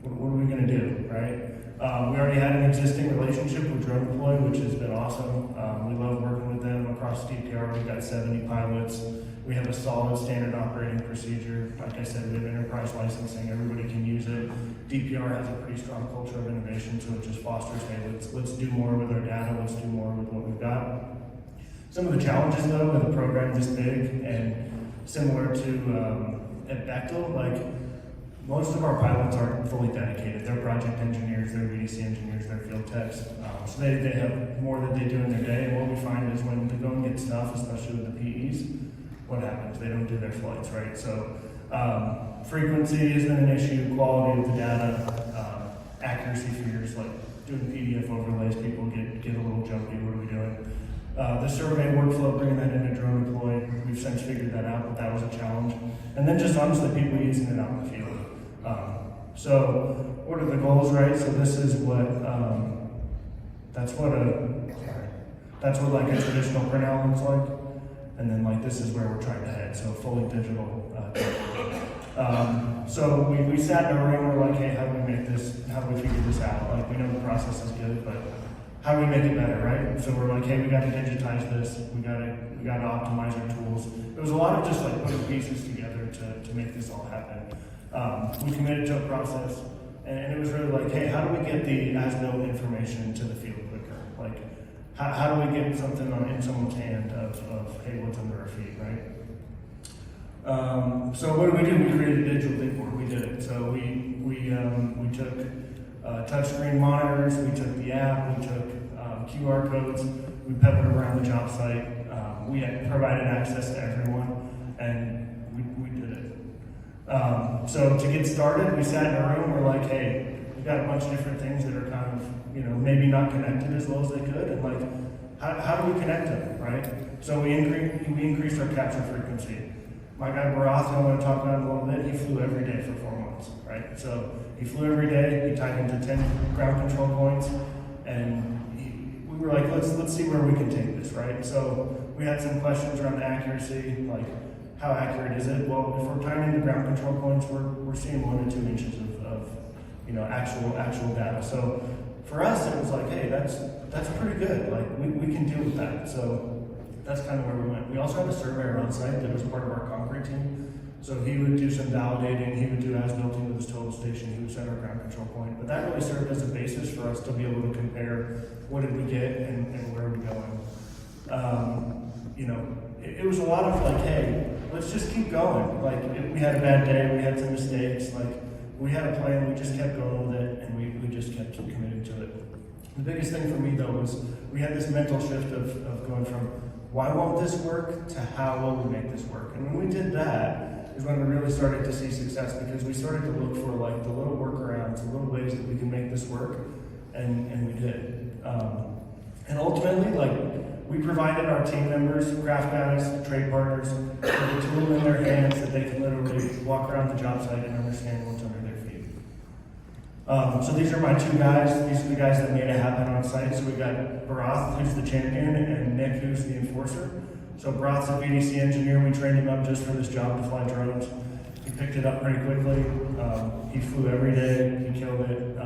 what are we going to do, right? We already had an existing relationship with Drone Deploy, which has been awesome. We love working with them across DPR. We've got 70 pilots We have a solid standard operating procedure. Like I said, we have enterprise licensing. Everybody can use it. DPR has a pretty strong culture of innovation, so it just fosters, hey, let's do more with our data. Let's do more with what we've got. Some of the challenges, though, with a program this big and similar to at Bechtel, like most of our pilots aren't fully dedicated. They're project engineers, they're VDC engineers, they're field techs. So they have more that they do in their day. And what we find is when the going gets tough, especially with the PEs, what happens? They don't do their flights, right? So frequency isn't an issue, quality of the data, accuracy fears, like doing PDF overlays, people get a little jumpy. What are we doing? The survey workflow, bringing that into drone deploy, we've since figured that out, but that was a challenge. And then just honestly, people using it out in the field. So what are the goals, right? So this is what, that's what like a traditional printout looks like. And then like this is where we're trying to head, so fully digital. So we sat in a room, we're like, hey, how do we figure this out? Like we know the process is good, but how do we make it better, right? So we're like, hey, we got to digitize this. We got to optimize our tools. It was a lot of just like putting pieces together to make this all happen. We committed to a process, and it was really like, hey, how do we get the as-built information to the field quicker? Like, how do we get something in someone's hand of hey, what's under our feet, right? So what did we do? We created a digital big board. We did it. So we took touchscreen monitors, we took the app, we took QR codes, we peppered around the job site. We had provided access to everyone, and we did it. So to get started, we sat in a room. We're like, hey, we've got a bunch of different things that are kind of, maybe not connected as well as they could, and like, how do we connect them, right? So we increased our capture frequency. My guy Barath, who I'm going to talk about in a little bit, he flew every day for 4 months, right? So he flew every day. He tied into 10 ground control points, and we were like, let's see where we can take this, right? So we had some questions around the accuracy, like how accurate is it? Well, if we're tying into ground control points, we're seeing 1 to 2 inches of actual data. So for us, it was like, hey, that's pretty good. Like we can deal with that. So that's kind of where we went. We also had a surveyor on site that was part of our concrete team. So he would do some validating, he would do as-built with his total station, he would set our ground control point. But that really served as a basis for us to be able to compare what did we get and where are we going. It was a lot of like, hey, let's just keep going. Like we had a bad day, we had some mistakes, like we had a plan, we just kept going with it, and we just kept committing to it. The biggest thing for me though was we had this mental shift of going from why won't this work to how will we make this work? And when we did that is when we really started to see success, because we started to look for like the little workarounds, the little ways that we can make this work, and we did. And ultimately, like we provided our team members, craft guys, trade partners, with a tool in their hands that they can literally walk around the job site and understand what's under their feet. So these are my 2 guys. These are the guys that made it happen on site. So we got Barath, who's the champion, and Nick, who's the enforcer. So Barath's a VDC engineer. We trained him up just for this job to fly drones. He picked it up pretty quickly. He flew every day. He killed it.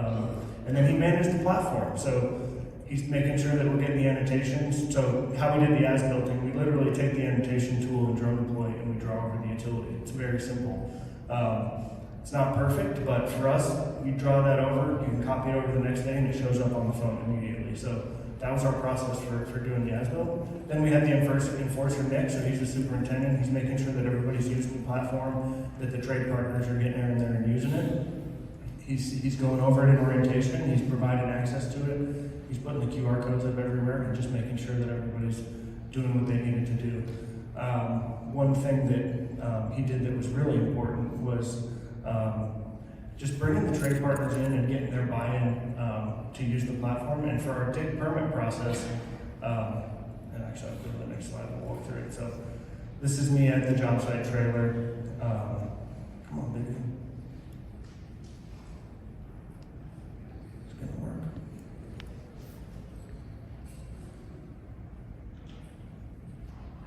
And then he managed the platform. So he's making sure that we're getting the annotations. So how we did the as-builting, we literally take the annotation tool and drone deploy, and we draw over the utility. It's very simple. It's not perfect, but for us, you draw that over, you can copy it over the next day, and it shows up on the phone immediately. So that was our process for doing the as-built. Then we had the enforcer Nick, so he's the superintendent. He's making sure that everybody's using the platform, that the trade partners are getting in there and using it. He's going over it in orientation. He's providing access to it. He's putting the QR codes up everywhere and just making sure that everybody's doing what they needed to do. One thing that he did that was really important was just bringing the trade partners in and getting their buy-in to use the platform. And for our dig permit process, and actually I'll go to the next slide and walk through it. So this is me at the job site trailer. Come on, baby. It's gonna work.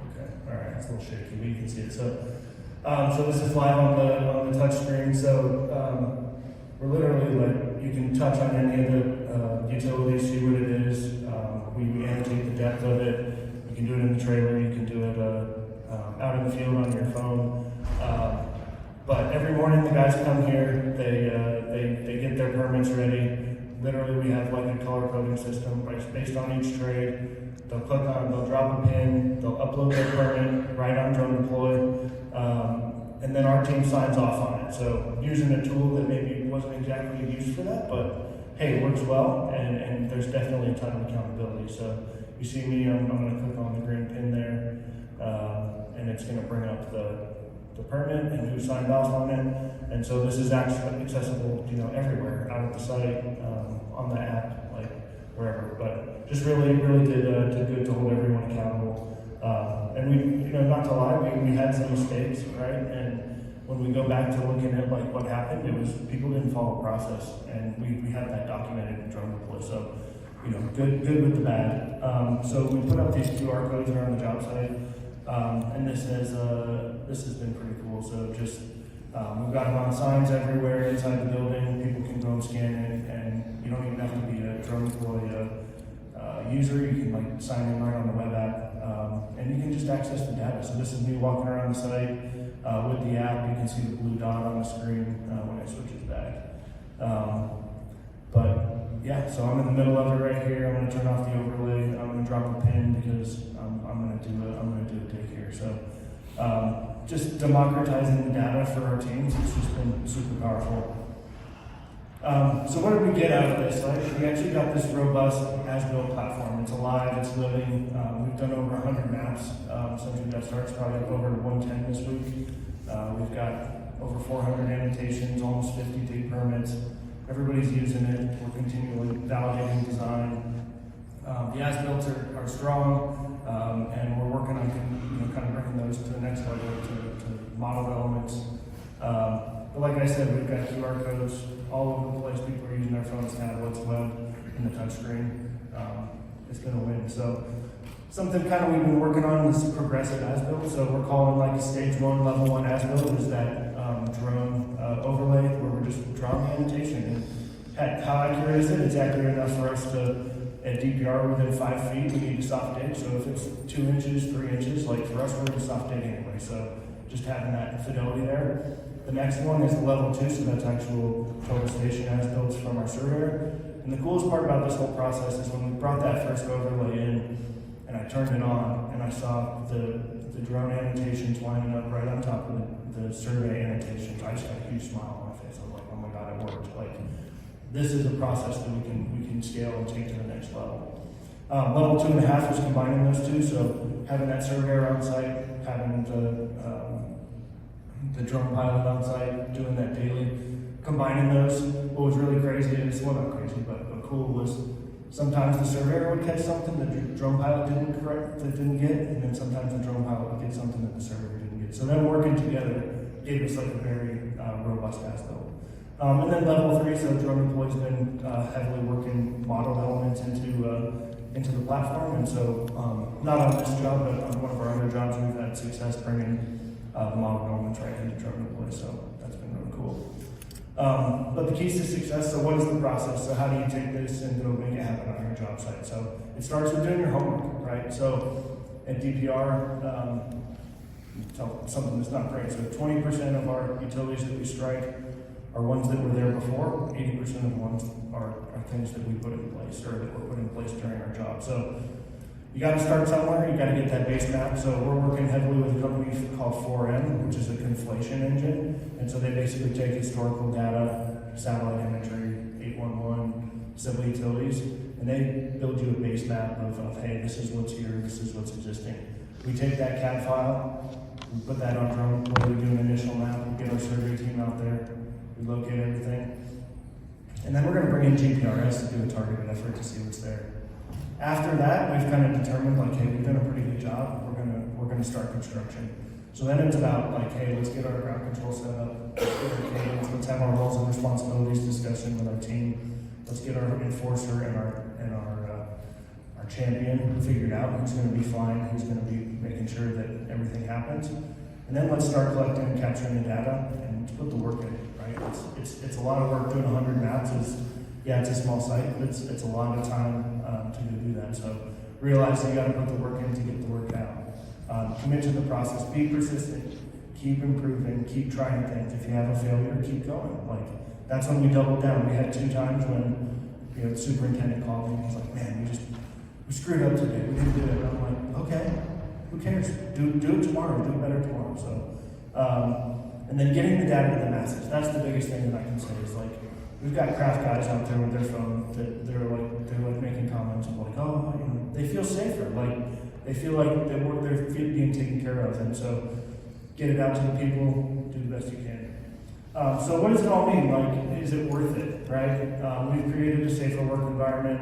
Okay, all right, it's a little shaky, but you can see it. So this is live on the touch screen. So we're literally like, you can touch on any of the utilities, see what it is. We annotate the depth of it. You can do it in the trailer. You can do it out in the field on your phone. But every morning the guys come here, they get their permits ready. Literally, we have like a color coding system based on each trade. They'll click on, they'll drop a pin, they'll upload their permit right on Drone Deploy, and then our team signs off on it. So using a tool that maybe wasn't exactly used for that, but hey, it works well, and there's definitely a ton of accountability. So you see me, I'm going to click on the green pin there, and it's going to bring up the permit and who signed off on it. And so this is actually accessible, everywhere, out of the site, on the app, like wherever. But just really did good to hold everyone accountable. And we, not to lie, we had some mistakes, right? And when we go back to looking at like what happened, it was people didn't follow process, and we have that documented in Drone Deploy. So, good with the bad. So we put up these QR codes around the job site. And this has been pretty cool. So just we've got them on signs everywhere inside the building. People can go and scan it, and you don't even have to be a Drone Deploy user. You can like sign in right on the web app, and you can just access the data. So this is me walking around the site with the app. You can see the blue dot on the screen when it switches back. But yeah, so I'm in the middle of it right here. I'm going to turn off the overlay. I'm going to drop a pin because I'm going to do a take here. So just democratizing the data for our teams. It's just been super powerful. So what did we get out of this? We actually got this robust as-built platform. It's alive. It's living. We've done over 100 maps since we got started. Probably over 110 this week. We've got over 400 annotations, almost 50 dig permits. Everybody's using it. We're continually validating design. The as-builts are strong, and we're working on kind of bringing those to the next level to model elements. But like I said, we've got QR codes all over the place. People are using their phones, tablets, web, and the touchscreen. It's been a win. So something kind of we've been working on is progressive as-build. So we're calling like a stage 1, level 1 as-build is that drone overlay where we're just drawing the annotation. And how accurate is it? It's accurate enough for us to, at DPR within 5 feet, we need to soft dig. So if it's 2 inches, 3 inches, like for us, we're going to soft dig anyway. So just having that fidelity there. The next one is level 2, so that's actual total station as-builds from our surveyor. And the coolest part about this whole process is when we brought that first overlay in, and I turned it on, and I saw the drone annotations lining up right on top of the survey annotations. I just got a huge smile on my face. I was like, oh my God, it worked. Like, this is a process that we can scale and take to the next level. Level 2.5 is combining those two, so having that surveyor on site, having the drone pilot on site, doing that daily, combining those. What was really crazy is, well, not crazy, but cool was sometimes the surveyor would catch something that the drone pilot didn't get, and then sometimes the drone pilot would get something that the surveyor didn't get. So them working together gave us like a very robust as-built. And then level 3, so Drone Deploy's been heavily working model elements into the platform, and so not on this job, but on one of our other jobs, we've had success bringing the model elements right into Drone Deploy, so that's been really cool. But the keys to success, so what is the process? So how do you take this and go make it happen on your job site? So it starts with doing your homework, right? So at DPR, something that's not great. So 20% of our utilities that we strike are ones that were there before. 80% of the ones are things that we put in place or that were put in place during our job. So you got to start somewhere. You got to get that base map. So we're working heavily with a company called 4M, which is a conflation engine. And so they basically take historical data, satellite imagery, 811, civil utilities, and they build you a base map of hey, this is what's here, this is what's existing. We take that CAD file, we put that on Drone Deploy, we do an initial map, we get our survey team out there, we locate everything. And then we're going to bring in GPRS to do a targeted effort to see what's there. After that, we've kind of determined like, hey, we've done a pretty good job. We're gonna start construction. So then it's about like, hey, let's get our ground control set up. Let's have our roles and responsibilities discussion with our team. Let's get our enforcer and our champion figured out. Who's going to be flying? Who's going to be making sure that everything happens? And then let's start collecting and capturing the data and let's put the work in. Right? It's a lot of work. Doing 100 maps is. Yeah, it's a small site, but it's a lot of time to do that. So realize that you got to put the work in to get the work out. Commit to the process, be persistent, keep improving, keep trying things. If you have a failure, keep going. Like, that's when we doubled down. We had 2 times when, you know, the superintendent called me and he's like, man, we screwed up today. We didn't do it. And I'm like, okay, who cares? Do it tomorrow. Do it better tomorrow. So, and then getting the data to the masses. That's the biggest thing that I can say is like, we've got craft guys out there with their phone that they're like making comments of like, oh, you know, they feel safer. Like, they feel like they're being taken care of. And so get it out to the people, do the best you can. So what does it all mean? Like, is it worth it, right? We've created a safer work environment.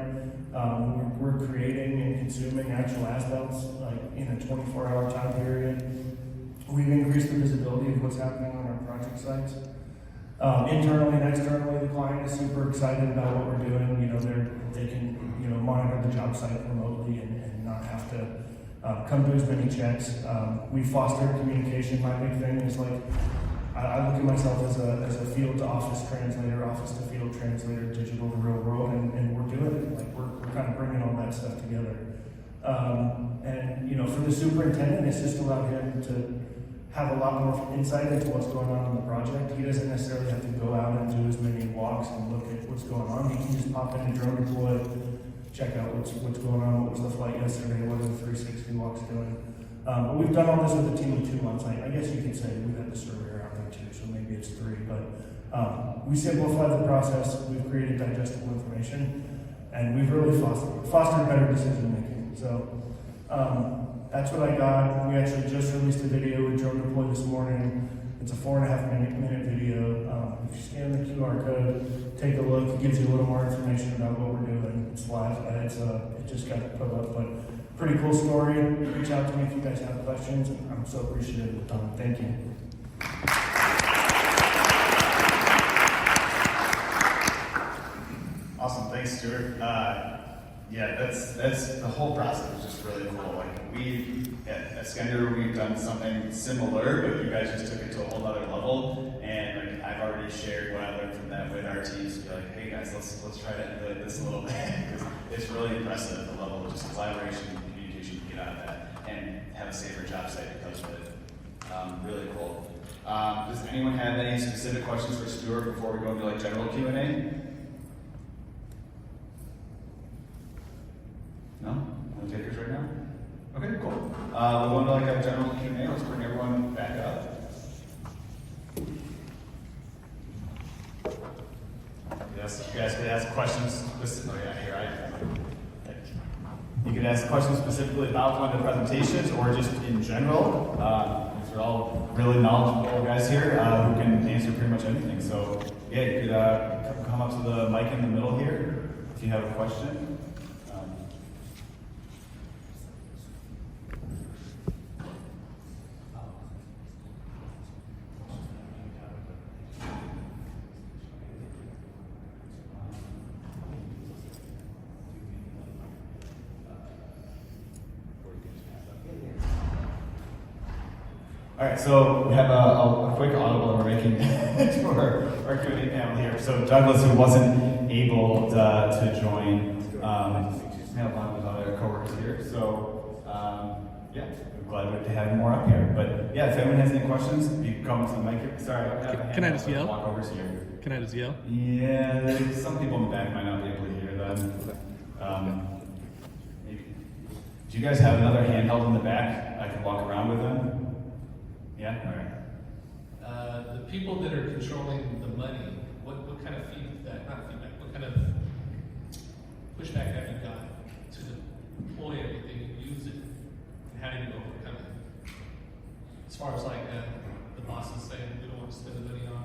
We're creating and consuming actual asphalts like in a 24-hour time period. We've increased the visibility of what's happening on our project sites. Internally and externally, the client is super excited about what we're doing. You know, they can monitor the job site remotely and not have to come do as many checks. We fostered communication. My big thing is like, I look at myself as a field to office translator, office to field translator, digital to real world, and we're doing it. Like we're kind of bringing all that stuff together. And you know, for the superintendent, it's just allowed him to have a lot more insight into what's going on in the project. He doesn't necessarily have to go out and do as many walks and look at what's going on. He can just pop in a drone deploy, check out what's going on, what was the flight yesterday, what are the 360 walks doing. But we've done all this with a team of 2 on site. I guess you could say we've had the surveyor out there too, so maybe it's 3. But we simplified the process, we've created digestible information, and we've really fostered better decision making. So that's what I got. We actually just released a video with Drone Deploy this morning. It's a 4.5 minute video. If you scan the QR code, take a look. It gives you a little more information about what we're doing. It's live. It just got put up, but pretty cool story. Reach out to me if you guys have questions. I'm so appreciative of the time. Thank you. Awesome, thanks, Stuart. Yeah, that's the whole process is just really cool. Like we at Skender, we've done something similar, but you guys just took it to a whole other level. And like I've already shared what I learned from that with our teams. To be like, hey guys, let's try to emulate this a little bit because it's really impressive the level of just collaboration and communication you get out of that, and have a safer job site because of it. Really cool. Does anyone have any specific questions for Stuart before we go into like general Q&A? No? No takers right now? Okay, cool. We'll go into like a general Q&A. Let's bring everyone back up. Yes, you guys could ask questions. Oh yeah, here you could ask questions specifically about one of the presentations or just in general. These are all really knowledgeable guys here who can answer pretty much anything. So yeah, you could come up to the mic in the middle here if you have a question. All right, so we have a quick audible we're making to our Q&A panel here. So Douglas, who wasn't able to join, we have a lot of other coworkers here. So yeah, I'm glad to have more up here. But yeah, if anyone has any questions, you can come to the mic here. Sorry, I have a Can I just yell? Walk over here. Can I just yell? Yeah, some people in the back might not be able to hear them. Maybe. Do you guys have another handheld in the back? I can walk around with them. Yeah, all right. The people that are controlling the money, what kind of what kind of pushback have you got to deploy everything and use it? And how do you overcome it? As far as like the bosses saying, we don't want to spend the money on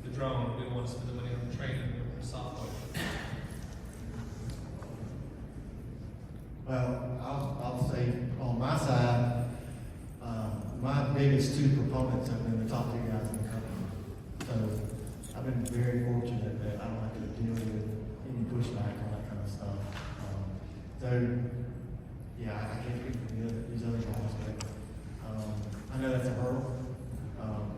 the drone, we don't want to spend the money on the training or the software. Well, I'll say on my side, my biggest 2 proponents have been the top 2 guys in the company. So I've been very fortunate that I don't have to deal with any pushback on that kind of stuff. So yeah, I can't speak for these other guys, but I know that's a hurdle.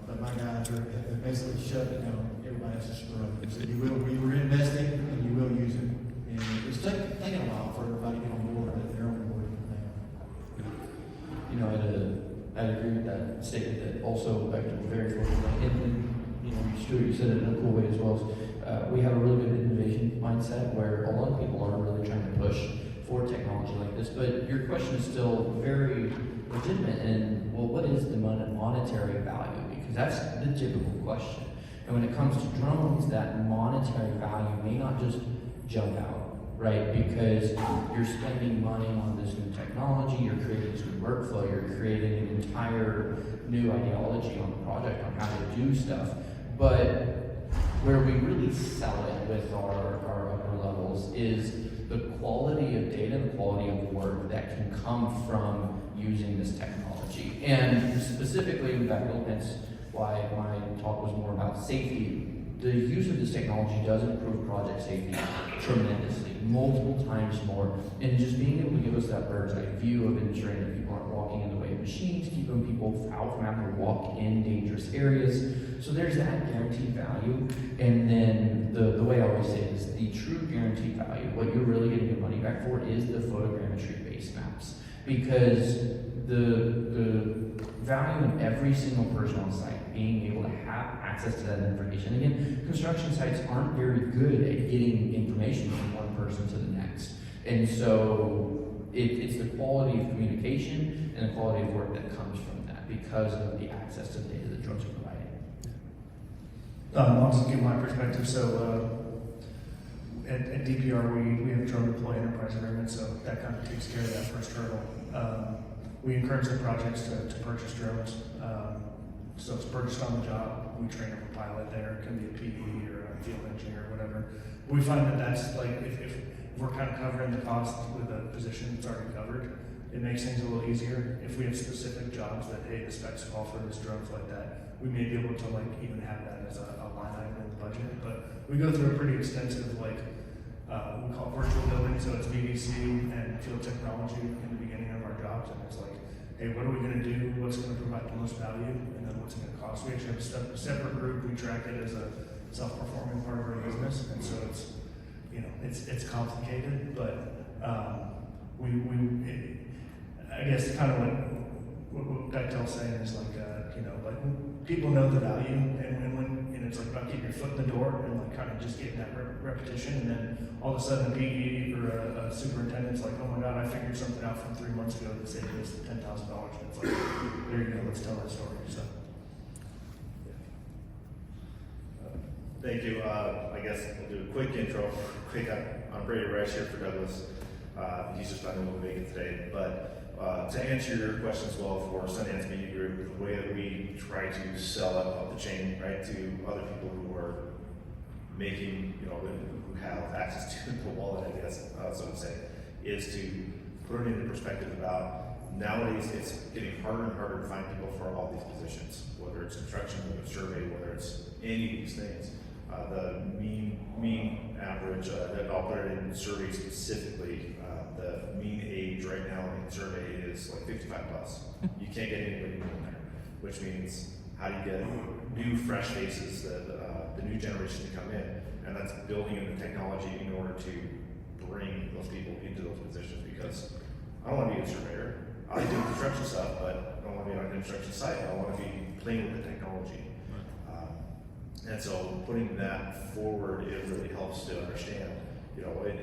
But my guys have basically shut it down. Everybody else is screwed. So we were investing and you will use it. And it's taking a while for everybody to get on board, but they're on board now. You know, I agree with that statement that also Vector was very focused on. And Stuart, you said it in a cool way as well. We have a really good innovation mindset where a lot of people are really trying to push for technology like this. But your question is still very legitimate. And well, what is the monetary value? Because that's the typical question. And when it comes to drones, that monetary value may not just jump out, right? Because you're spending money on this new technology, you're creating this new workflow, you're creating an entire new ideology on the project on how to do stuff. But where we really sell it with our upper levels is the quality of data, the quality of work that can come from using this technology. And specifically with Bechtel, hence why my talk was more about safety. The use of this technology does improve project safety tremendously, multiple times more. And just being able to give us that bird's eye view of ensuring that people aren't walking in the way of machines, keeping people out from having to walk in dangerous areas. So there's that guaranteed value. And then the way I always say it is the true guaranteed value, what you're really getting your money back for is the photogrammetry base maps. Because the value in every single person on site being able to have access to that information. Again, construction sites aren't very good at getting information from one person to the next. And so it's the quality of communication and the quality of work that comes from that because of the access to the data that drones are providing. I'll just give my perspective. So at DPR, we have drone deploy enterprise agreement, so that kind of takes care of that first hurdle. We encourage the projects to purchase drones. So it's purchased on the job. We train a pilot there. It can be a PD or a field engineer or whatever. We find that that's like, if we're kind of covering the cost with a position that's already covered, it makes things a little easier. If we have specific jobs that, hey, the specs call for this drones like that, we may be able to like even have that as a line item in the budget. But we go through a pretty extensive we call it virtual building, so it's VDC and field technology in the beginning of our jobs, and it's like, hey, what are we going to do? What's going to provide the most value, and then what's it going to cost? We actually have a separate group. We track it as a self-performing part of our business, and so it's complicated, but I guess kind of what Bechtel's saying is like people know the value, and it's like about getting your foot in the door and like kind of just getting that repetition, and then all of a sudden a PE or a superintendent's like, oh my God, I figured something out from 3 months ago that saved us $10,000. And it's like, there you go, let's tell that story. So. Thank you. I guess we'll do a quick intro. I'm Brady Rice here for Douglas. He's just not able to make it today. But to answer your question as well for Sundance Media Group, the way that we try to sell up the chain, right, to other people who are making, who have access to the wallet, I guess, so to say, is to put it into perspective about nowadays it's getting harder and harder to find people for all these positions, whether it's construction, whether it's survey, whether it's any of these things. The mean average, I'll put it in survey specifically, the mean age right now in survey is like 55 plus. You can't get anybody new in there, which means how do you get new fresh faces, the new generation to come in, and that's building in the technology in order to bring those people into those positions, because I don't want to be a surveyor. I do construction stuff, but I don't want to be on a construction site. I want to be playing with the technology. And so putting that forward, it really helps to understand,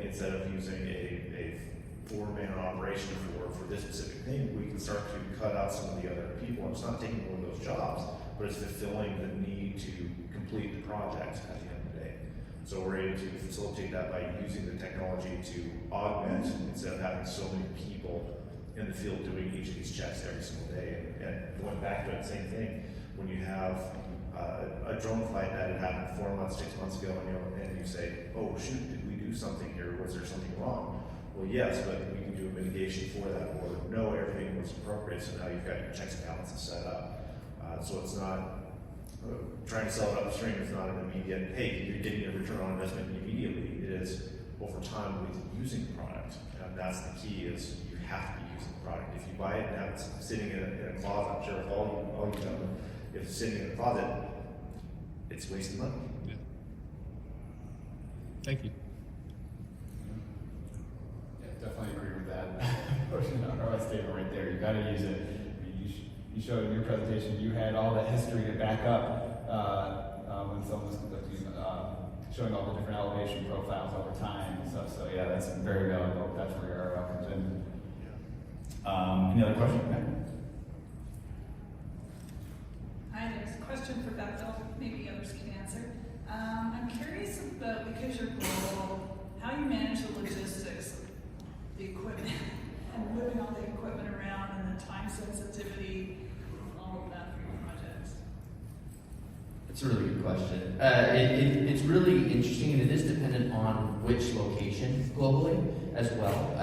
instead of using a 4-man operation for this specific thing, we can start to cut out some of the other people. And it's not taking one of those jobs, but it's fulfilling the need to complete the project at the end of the day. So we're able to facilitate that by using the technology to augment, instead of having so many people in the field doing each of these checks every single day. And going back to that same thing, when you have a drone flight that had happened 4 months, 6 months ago, and you say, oh shoot, did we do something here? Was there something wrong? Well, yes, but we can do a mitigation for that, or no, everything was appropriate, so now you've got your checks and balances set up. So it's not, trying to sell it upstream is not an immediate, hey, you're getting a return on investment immediately. It is over time with using the product. And that's the key, is you have to be using the product. If you buy it and have it sitting in a closet, I'm sure if all you know, if it's sitting in a closet, it's wasting money. Yeah. Thank you. Yeah, definitely agree with that. Our statement right there. You got to use it. You you showed in your presentation, you had all that history to back up when someone was showing all the different elevation profiles over time and stuff. So yeah, that's very valuable. That's where your comes in. Any other questions? Hi, there's a question for Bethel, maybe others can answer. I'm curious about, because you're global, how you manage the logistics, the equipment, and moving all the equipment around and the time sensitivity, all of that for your projects. It's a really good question. It's really interesting, and it is dependent on which location globally as well.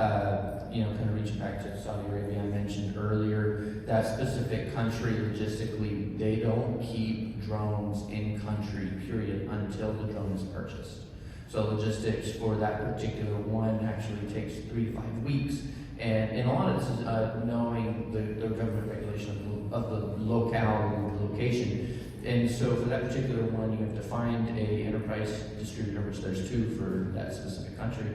Kind of reaching back to Saudi Arabia, I mentioned earlier, that specific country logistically, they don't keep drones in country, period, until the drone is purchased. So logistics for that particular one actually takes 3 to 5 weeks. And a lot of this is knowing the government regulation of the locale or the location. And so for that particular one, you have to find a enterprise distributor, which there's 2 for that specific country,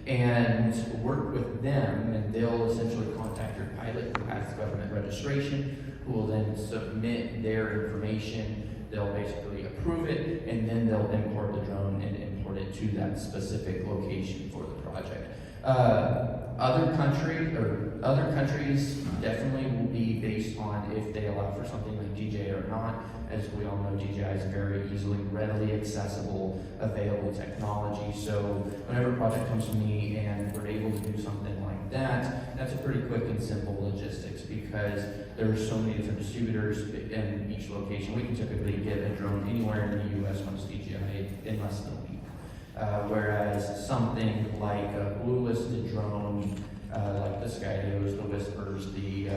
and work with them, and they'll essentially contact your pilot who has government registration, who will then submit their information. They'll basically approve it, and then they'll import the drone and import it to that specific location for the project. Other countries definitely will be based on if they allow for something like DJI or not. As we all know, DJI is very easily, readily accessible, available technology. So whenever a project comes to me and we're able to do something like that, that's a pretty quick and simple logistics, because there are so many different distributors in each location. We can typically get a drone anywhere in the US once DJI in less than a week. Whereas something like a blue-listed drone, like the Skydios, the Whispers, the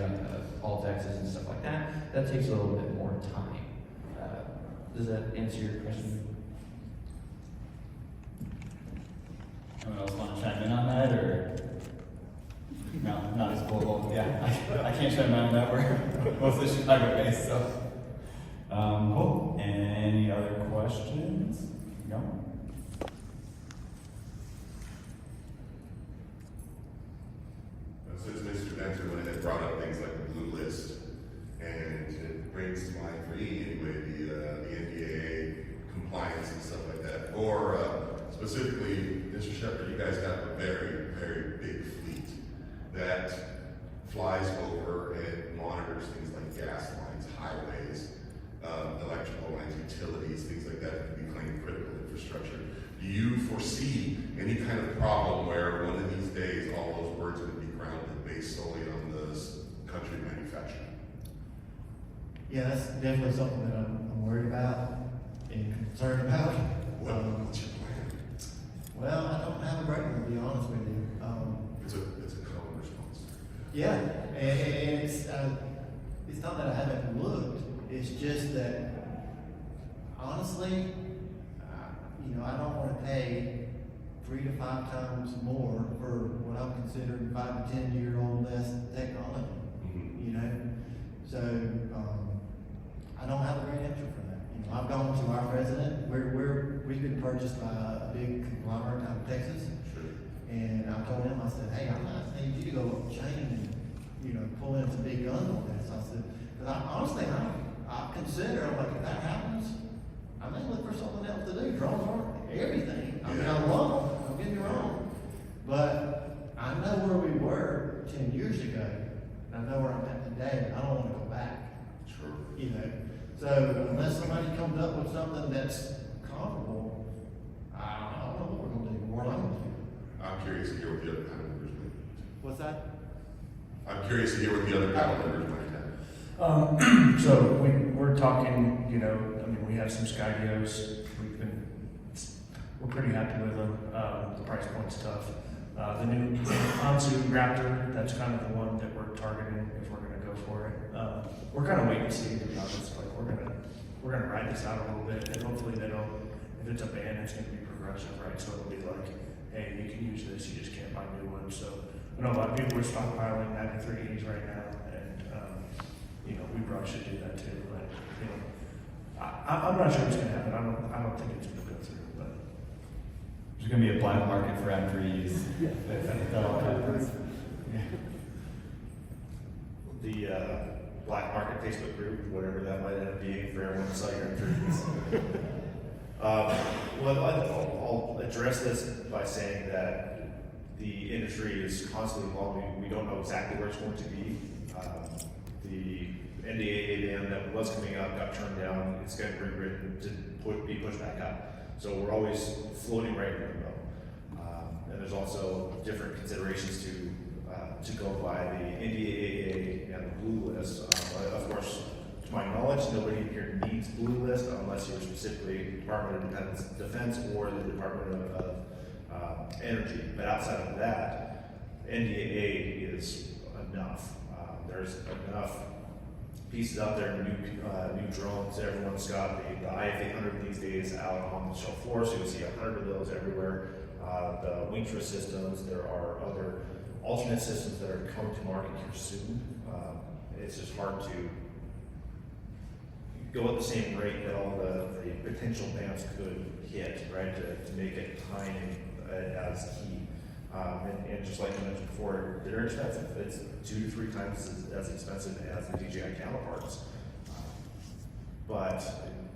Altexes and stuff like that, that takes a little bit more time. Does that answer your question? Anyone else want to chime in on that, or? No, not as global. Yeah, I can't chime in on that. We're mostly Chicago-based, so. Cool. Any other questions? No? Since Mr. Denzer went ahead and brought up things like the blue list, and it brings to mind for me anyway, the NDAA compliance and stuff like that. Or specifically, Mr. Shepard, you guys got a very, very big fleet that flies over and monitors things like gas lines, highways, electrical lines, utilities, things like that that can be claimed critical infrastructure. Do you foresee any kind of problem where one of these days all those words would be grounded based solely on the country manufacturer? Yeah, that's definitely something that I'm worried about and concerned about. What's your plan? Well, I don't have a great one, to be honest with you. It's a common response. Yeah, and it's not that I haven't looked. It's just that, honestly, I don't want to pay 3 to 5 times more for what I'm considering 5 to 10 year old less technology. So I don't have a great answer for that. I've gone to our president. We've been purchased by a big conglomerate out of Texas. Sure. And I told him, I said, hey, I might need you to go up the chain and, pull in some big guns on this. I said, because I consider, I'm like, if that happens, I may look for something else to do. Drones aren't everything. I mean, I love them, don't get me wrong. But I know where we were 10 years ago, and I know where I'm at today, and I don't want to go back. Sure. So unless somebody comes up with something that's comparable, I don't know what we're going to do, or what I'm going to do. I'm curious to hear what the other panel members might. What's that? I'm curious to hear what the other panel members might have. So we're talking, we have some Skydios. We're pretty happy with them. The price point's tough. The new Anzu Raptor, that's kind of the one that we're targeting if we're going to go for it. We're kind of waiting to see, to be honest. Like we're gonna ride this out a little bit, and hopefully they don't. If it's a ban, it's going to be progressive, right? So it'll be like, hey, you can use this, you just can't buy new ones. So I know a lot of people are stockpiling 9380s right now, and we probably should do that too. But I'm not sure what's going to happen. I don't think it's going to go through. But There's going to be a black market for M3s. Yeah. That all happens. Yeah. black market Facebook group, whatever that might end up being for everyone to sell your insurance. Well, I'll address this by saying that the industry is constantly evolving. We don't know exactly where it's going to be. The NDAA ban that was coming up got turned down. It's going to be rewritten to be pushed back up. So we're always floating right in limbo. And there's also different considerations to go by the NDAA and the blue list. Of course, to my knowledge, nobody here needs blue list unless you're specifically Department of Defense or the Department of Energy. But outside of that, NDAA is enough. There's enough pieces out there, new drones. Everyone's got the IF-800 these days out on the show floor, so you'll see 100 of those everywhere. The Wintra systems, there are other alternate systems that are coming to market here soon. It's just hard to go at the same rate that all the potential bans could hit, right, to make it timing as key. And just like I mentioned before, they're expensive. It's 2 to 3 times as expensive as the DJI counterparts. But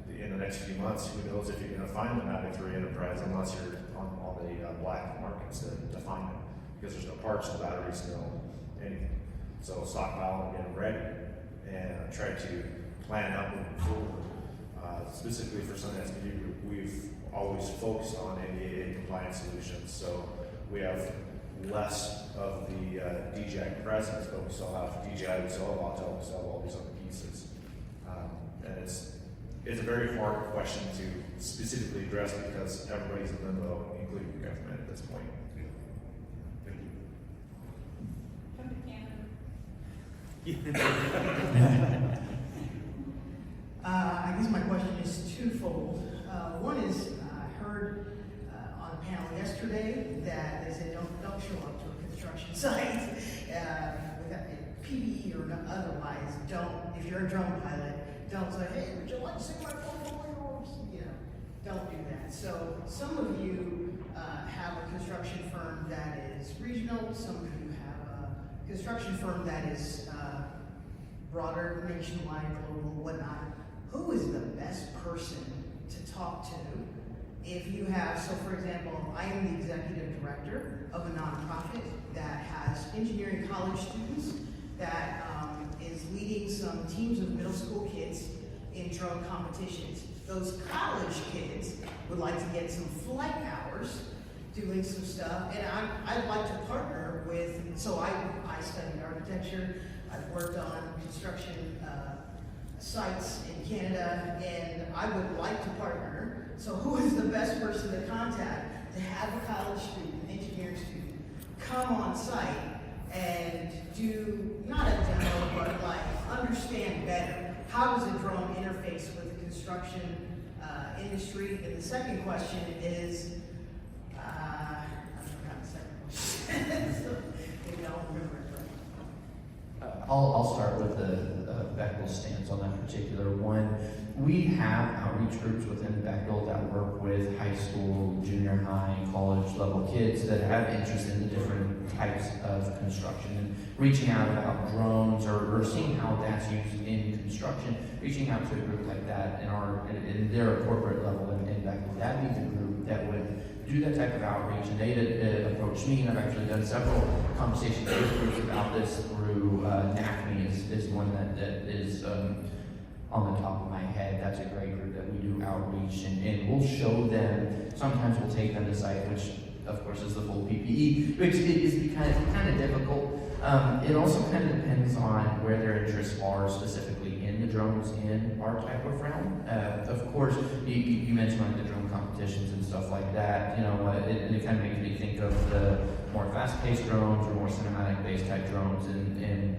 in the next few months, who knows if you're going to find the Mavic 3 Enterprise unless you're on the black markets to find them, because there's no parts, no batteries, no anything. So stockpile and get them ready, and try to plan out moving forward. Specifically for Sundance Media Group, we've always focused on NDAA compliant solutions. So we have less of the DJI presence, but we still have DJI, we still have Autel, we still have all these other pieces. And it's a very hard question to specifically address because everybody's in limbo, including the government at this point. Thank you. Come to Canada. I guess my question is twofold. One is, I heard on a panel yesterday that they said don't show up to a construction site without PPE or otherwise. Don't, if you're a drone pilot, don't say, hey, would you like to see my portfolio? You know, don't do that. So some of you have a construction firm that is regional. Some of you have a construction firm that is broader, nationwide, global, whatnot. Who is the best person to talk to if you have, so for example, I am the executive director of a nonprofit that has engineering college students that is leading some teams of middle school kids in drone competitions. Those college kids would like to get some flight hours doing some stuff, and I'd like to partner with, so I studied architecture, I've worked on construction sites in Canada, and I would like to partner. So who is the best person to contact to have a college student, engineering student, come on site and do, not a demo, but like understand better, how does a drone interface with the construction industry? And the second question is, I forgot the second question. So maybe I'll remember it. I'll start with the Bechtel's stance on that particular one. We have outreach groups within Bechtel that work with high school, junior high, college level kids that have interest in the different types of construction and reaching out about drones or seeing how that's used in construction, reaching out to a group like that in their corporate level in Bechtel. That'd be the group that would do that type of outreach, and they approached me, and I've actually done several conversations with groups about this through NACME is one that is on the top of my head. That's a great group that we do outreach, and we'll show them. Sometimes we'll take them to site, which of course is the full PPE, which is kind of difficult. It also kind of depends on where their interests are specifically in the drones in our type of realm. Of course, you mentioned like the drone competitions and stuff like that. You know, it kind of makes me think of the more fast-paced drones or more cinematic-based type drones. And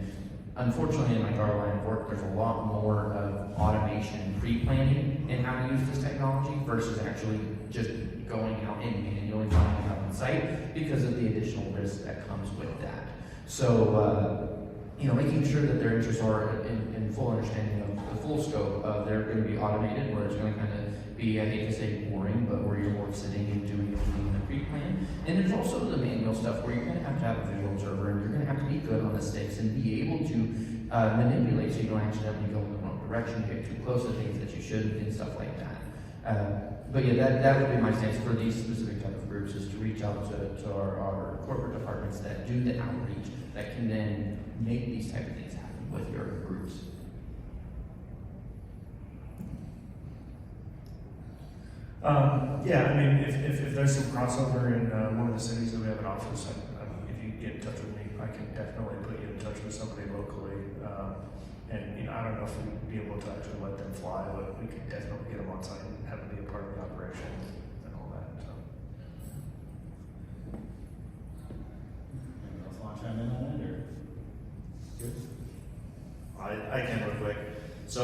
unfortunately, in my our line of work, there's a lot more of automation and pre-planning in how to use this technology versus actually just going out and manually finding out on site because of the additional risk that comes with that. So, making sure that their interests are in full understanding of the full scope of they're going to be automated, where it's going to kind of be, I hate to say boring, but where you're more sitting and doing everything in the pre-plan. And there's also the manual stuff where you're going to have a visual observer and you're going to have to be good on the sticks and be able to manipulate so you don't accidentally go in the wrong direction, get too close to things that you shouldn't, and stuff like that. But yeah, that would be my stance for these specific type of groups, is to reach out to our corporate departments that do the outreach, that can then make these type of things happen with your groups. Yeah, I mean, if there's some crossover in one of the cities that we have an office, if you get in touch with me, I can definitely put you in touch with somebody locally. And you know, I don't know if we'd be able to actually let them fly, but we could definitely get them on site and have them be a part of the operation and all that. So. Anyone else want to chime in on that, or? Good? I can real quick. So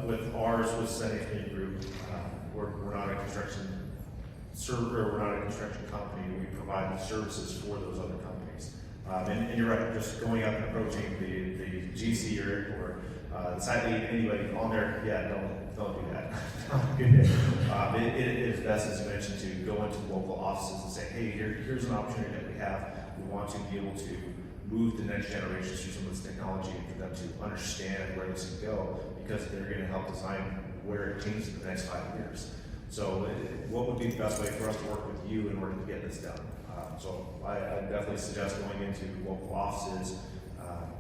with ours, with Sunday Community Group, we're not a construction we're not a construction company. We provide services for those other companies. And you're right, just going up and approaching the GC or the site lead, anybody on there, yeah, don't do that. It is best, as you mentioned, to go into local offices and say, hey, here's an opportunity that we have. We want to be able to move the next generation through some of this technology and for them to understand where this can go, because they're going to help design where it changes in the next 5 years. So what would be the best way for us to work with you in order to get this done? So I definitely suggest going into local offices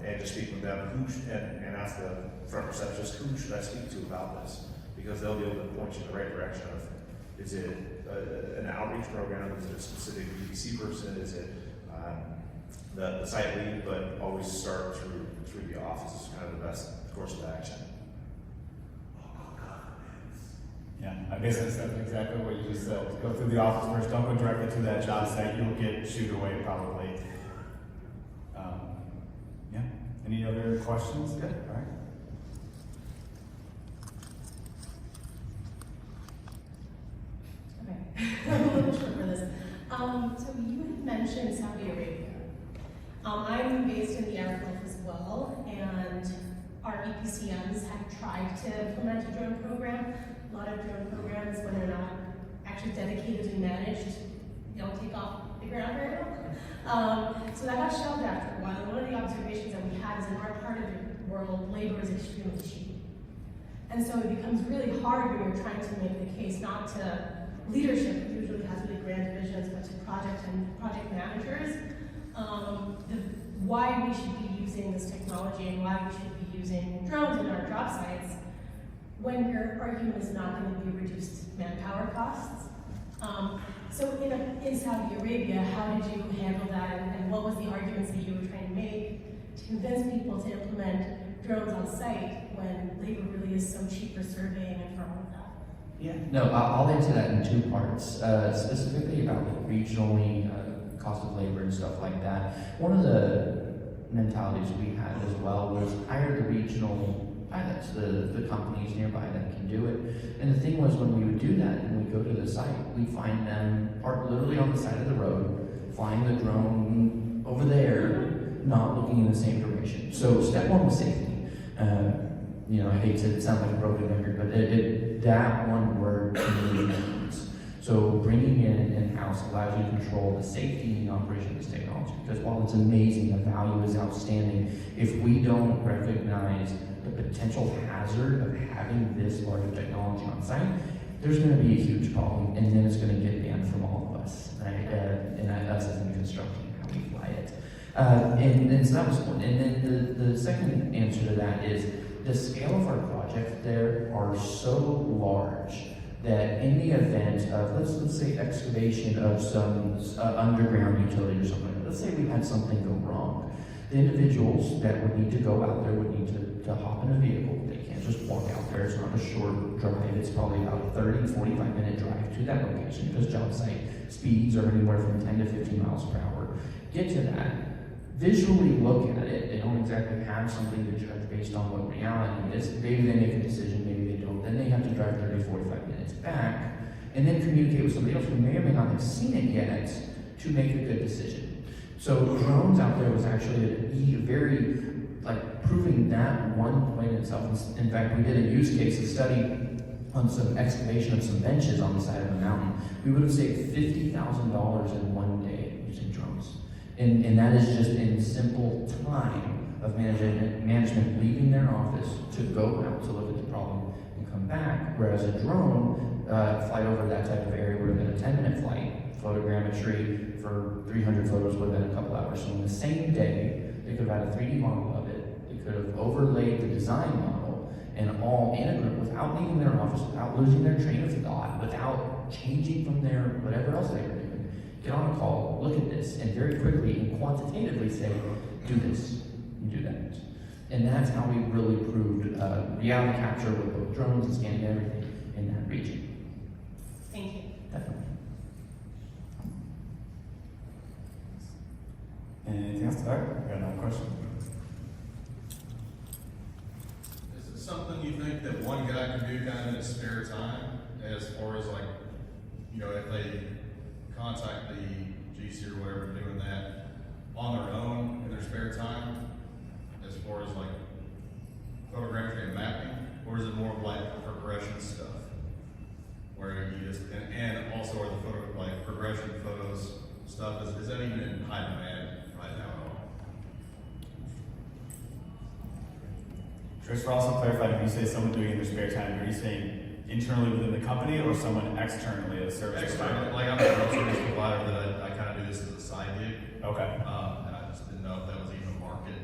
and just speak with them and ask the front receptionist, who should I speak to about this? Because they'll be able to point you in the right direction of, is it an outreach program? Is it a specific BBC person? Is it the site lead? But always start through the office is kind of the best course of action. Yeah, I basically said exactly what you just said. Go through the office first, don't go directly to that job site, you'll get shooed away probably. Yeah, any other questions? Good, all right. Okay, I'm a little short for this. So you had mentioned Saudi Arabia. I'm based in the Arab Gulf as well, and our EPCMs have tried to implement a drone program. A lot of drone programs, when they're not actually dedicatedly managed, they don't take off the ground very well. So that got shelved after a while. And one of the observations that we had is in our part of the world, labor is extremely cheap. And so it becomes really hard when you're trying to make the case not to leadership, who usually has really grand visions, but to project managers, why we should be using this technology and why we should be using drones in our job sites, when your argument is not going to be reduced manpower costs. So in Saudi Arabia, how did you handle that, and what was the arguments that you were trying to make to convince people to implement drones on site when labor really is so cheap for surveying and for all of that? Yeah. No, I'll answer that in two parts, specifically about regionally cost of labor and stuff like that. One of the mentalities we had as well was hire the regional pilots, the companies nearby that can do it. And the thing was, when we would do that and we go to the site, we find them parked literally on the side of the road, flying the drone over there, not looking in the same direction. So step one was safety. You know, I hate to sound like a broken record, but that one word to me matters. So bringing it in-house allows you to control the safety and the operation of this technology. Because while it's amazing, the value is outstanding, if we don't recognize the potential hazard of having this large of technology on site, there's going to be a huge problem, and then it's going to get banned from all of us, right? And us as in construction, how we fly it. And so that was one. And then the second answer to that is the scale of our project there are so large that in the event of, let's say, excavation of some underground utility or something, let's say we had something go wrong, the individuals that would need to go out there would need to hop in a vehicle. They can't just walk out there. It's not a short drive. It's probably about a 30, 45-minute drive to that location, because job site speeds are anywhere from 10 to 15 miles per hour. Get to that, visually look at it. They don't exactly have something to judge based on what reality is. Maybe they make a decision, maybe they don't. Then they have to drive 30, 45 minutes back and then communicate with somebody else who may or may not have seen it yet to make a good decision. So drones out there was actually a very, proving that one point itself. In fact, we did a use case, a study on some excavation of some benches on the side of a mountain. We would have saved $50,000 in one day using drones. And that is just in simple time of management leaving their office to go out to look at the problem and come back, whereas a drone flight over that type of area would have been a 10-minute flight. Photogrammetry for 300 photos would have been a couple hours. So in the same day, they could have had a 3D model of it. They could have overlaid the design model and all in a group without leaving their office, without losing their train of thought, without changing from their whatever else they were doing. Get on a call, look at this, and very quickly and quantitatively say, do this and do that. And that's how we really proved reality capture with both drones and scanning everything in that region. Thank you. Definitely. Anything else? All right, I got another question. Is it something you think that one guy can do kind of in his spare time, as far as like, you know, if they contact the GC or whatever, doing that on their own in their spare time, as far as like photogrammetry and mapping, or is it more of like progression stuff, where you just and also are the photo like progression photos stuff is that even in high demand right now at all? Just for also clarifying, when you say someone doing it in their spare time, are you saying internally within the company or someone externally as a service Externally, provider? like I'm a service provider that I kind of do this as a side gig. Okay. And I just didn't know if that was even a market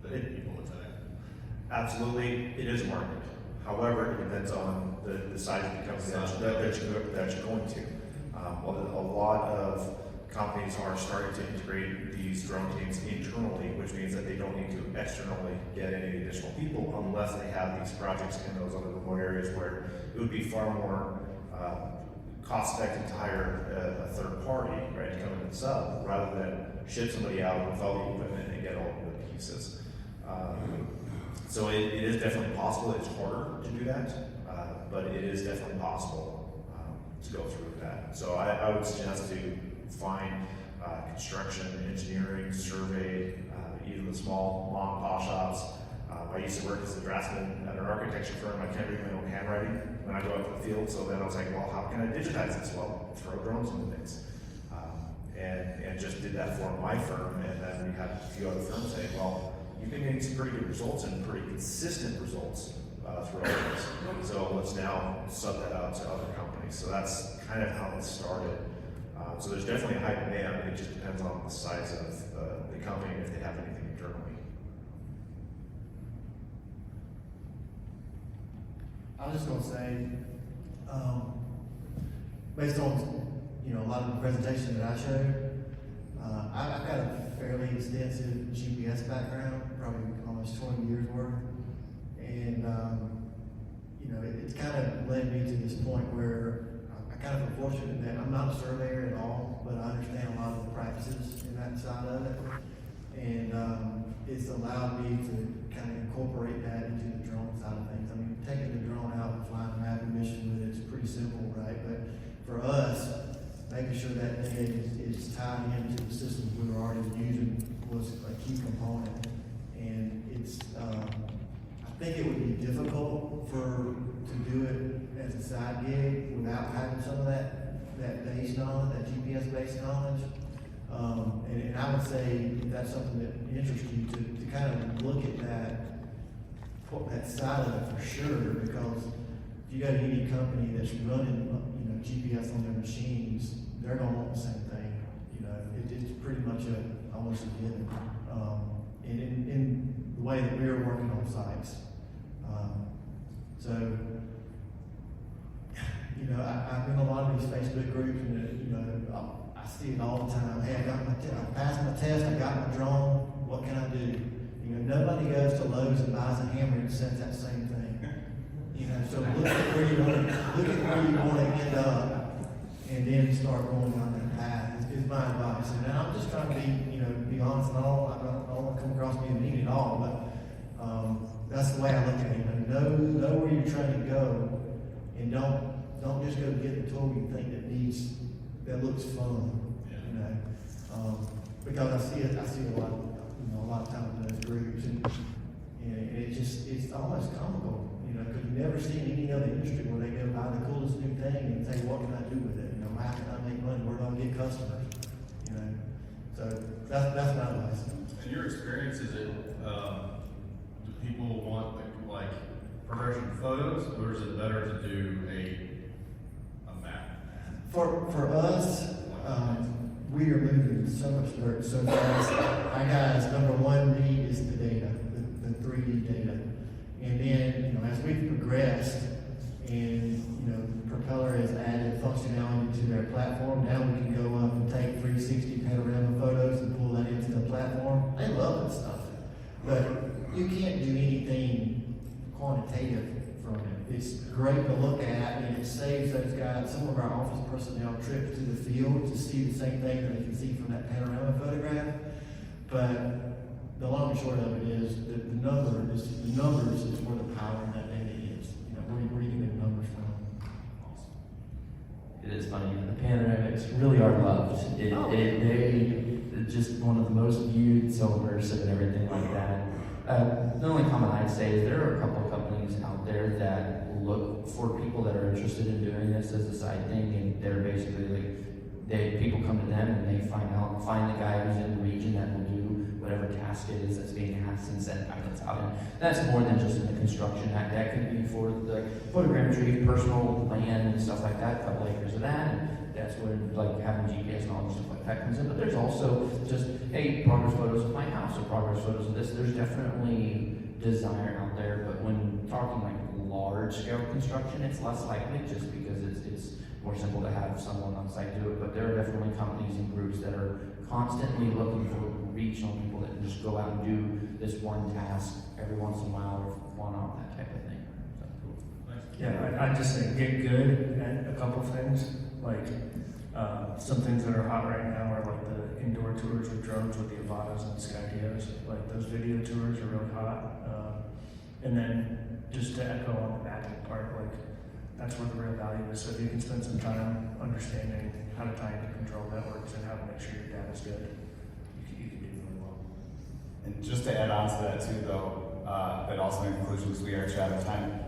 that people would take. Absolutely, it is a market. However, it depends on the size of the company that you're going to. A lot of companies are starting to integrate these drone teams internally, which means that they don't need to externally get any additional people unless they have these projects in those other remote areas where it would be far more cost-effective to hire a third party, right, to come in and sub, rather than ship somebody out with all the equipment and get all the pieces. So it is definitely possible. It's harder to do that, but it is definitely possible to go through that. So I would suggest to find construction, engineering, survey, even the small mom and pop shops. I used to work as a draftsman at an architecture firm. I can't read my own handwriting when I go out to the field. So then I was like, well, how can I digitize this? Well, throw drones into things. And just did that for my firm. And then we had a few other firms say, well, you've been getting some pretty good results and pretty consistent results throughout this. So let's now sub that out to other companies. So that's kind of how it started. So there's definitely a high demand. It just depends on the size of the company and if they have anything internally. I was just gonna say, based on, you know, a lot of the presentation that I showed, I've got a fairly extensive GPS background, probably almost 20 years worth. And, you know, it's kind of led me to this point where I kind of am fortunate that I'm not a surveyor at all, but I understand a lot of the practices in that side of it. And it's allowed me to kind of incorporate that into the drone side of things. I mean, taking the drone out and flying a mapping mission with it is pretty simple, right? But for us, making sure that data is tied into the systems we were already using was a key component. And it's, I think it would be difficult to do it as a side gig without having some of that base knowledge, that GPS based knowledge. And I would say if that's something that interests you to kind of look at that side of it for sure, because if you got any company that's running, you know, GPS on their machines, they're gonna want the same thing. You know, it's pretty much almost a given. And in the way that we're working on sites. So, you know, I'm in a lot of these Facebook groups, and you know, I see it all the time. Hey, I passed my test, I got my drone. What can I do? You know, nobody goes to Lowe's and buys a hammer and sends that same thing. You know, so look at where you want to end up, and then start going down that path. Is my advice. And I'm just trying to be honest and all. I don't want to come across being mean at all, but that's the way I look at it. You know where you're trying to go, and don't just go get the tool you think that looks fun. You know, because I see a lot of times in those groups, and it's almost comical. You know, because you never see in any other industry where they go buy the coolest new thing and say, what can I do with it? You know, how can I make money? Where do I get customers? You know, So that's my advice. In your experience, is it, do people want like progression photos, or is it better to do a map? For us, we are moving so much dirt so fast. Our guys, number one need is the data, the 3D data. And then, as we've progressed and, Propeller has added functionality to their platform, now we can go up and take 360 panorama photos and pull that into the platform. They love that stuff. But you can't do anything quantitative from it. It's great to look at, and it saves those guys, some of our office personnel, trips to the field to see the same thing that they can see from that panorama photograph. But the long and short of it is that the numbers is where the power of that data is. Where you get the numbers from. It is funny. The panoramics really are loved. They're just one of the most viewed, so immersive and everything like that. The only comment I'd say is there are a couple of companies out there that look for people that are interested in doing this as a side thing, and they're basically like, people come to them and they find the guy who's in the region that will do whatever task it is that's being asked and send guidance out. And that's more than just in the construction. That could be for the photogrammetry, personal land and stuff like that, a couple acres of that. And that's where like having GPS and all this stuff like that comes in. But there's also just, hey, progress photos of my house or progress photos of this. There's definitely desire out there, but when talking like large scale construction, it's less likely just because it's more simple to have someone on site do it. But there are definitely companies and groups that are constantly looking for regional people that can just go out and do this one task every once in a while or one off, that type of thing. So, cool. Yeah, I just say get good at a couple things. Like some things that are hot right now are like the indoor tours with drones with the Avatas and Skydios. Like those video tours are really hot. And then just to echo on the mapping part, like that's where the real value is. So if you can spend some time understanding how to tie into control networks and how to make sure your data's good, you can do really well. And just to add on to that too, though, but also in conclusion, because we are actually out of time.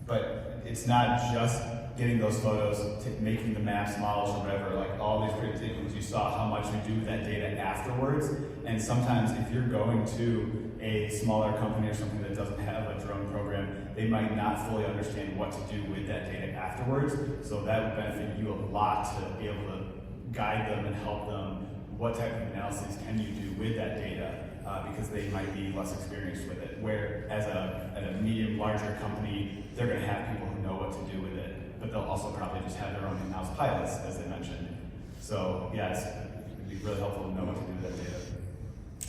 But it's not just getting those photos, making the maps, models, or whatever. Like all these great things, you saw how much we do with that data afterwards. And sometimes, if you're going to a smaller company or something that doesn't have a drone program, they might not fully understand what to do with that data afterwards. So that would benefit you a lot to be able to guide them and help them. What type of analysis can you do with that data? Because they might be less experienced with it. Where at a medium, larger company, they're going to have people who know what to do with it, but they'll also probably just have their own in-house pilots, as they mentioned. So yeah, it'd be really helpful to know what to do with that data.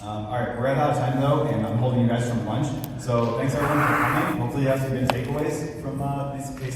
All right, we're out of time though, and I'm holding you guys from lunch. So thanks everyone for coming. Hopefully you have some good takeaways from these case studies.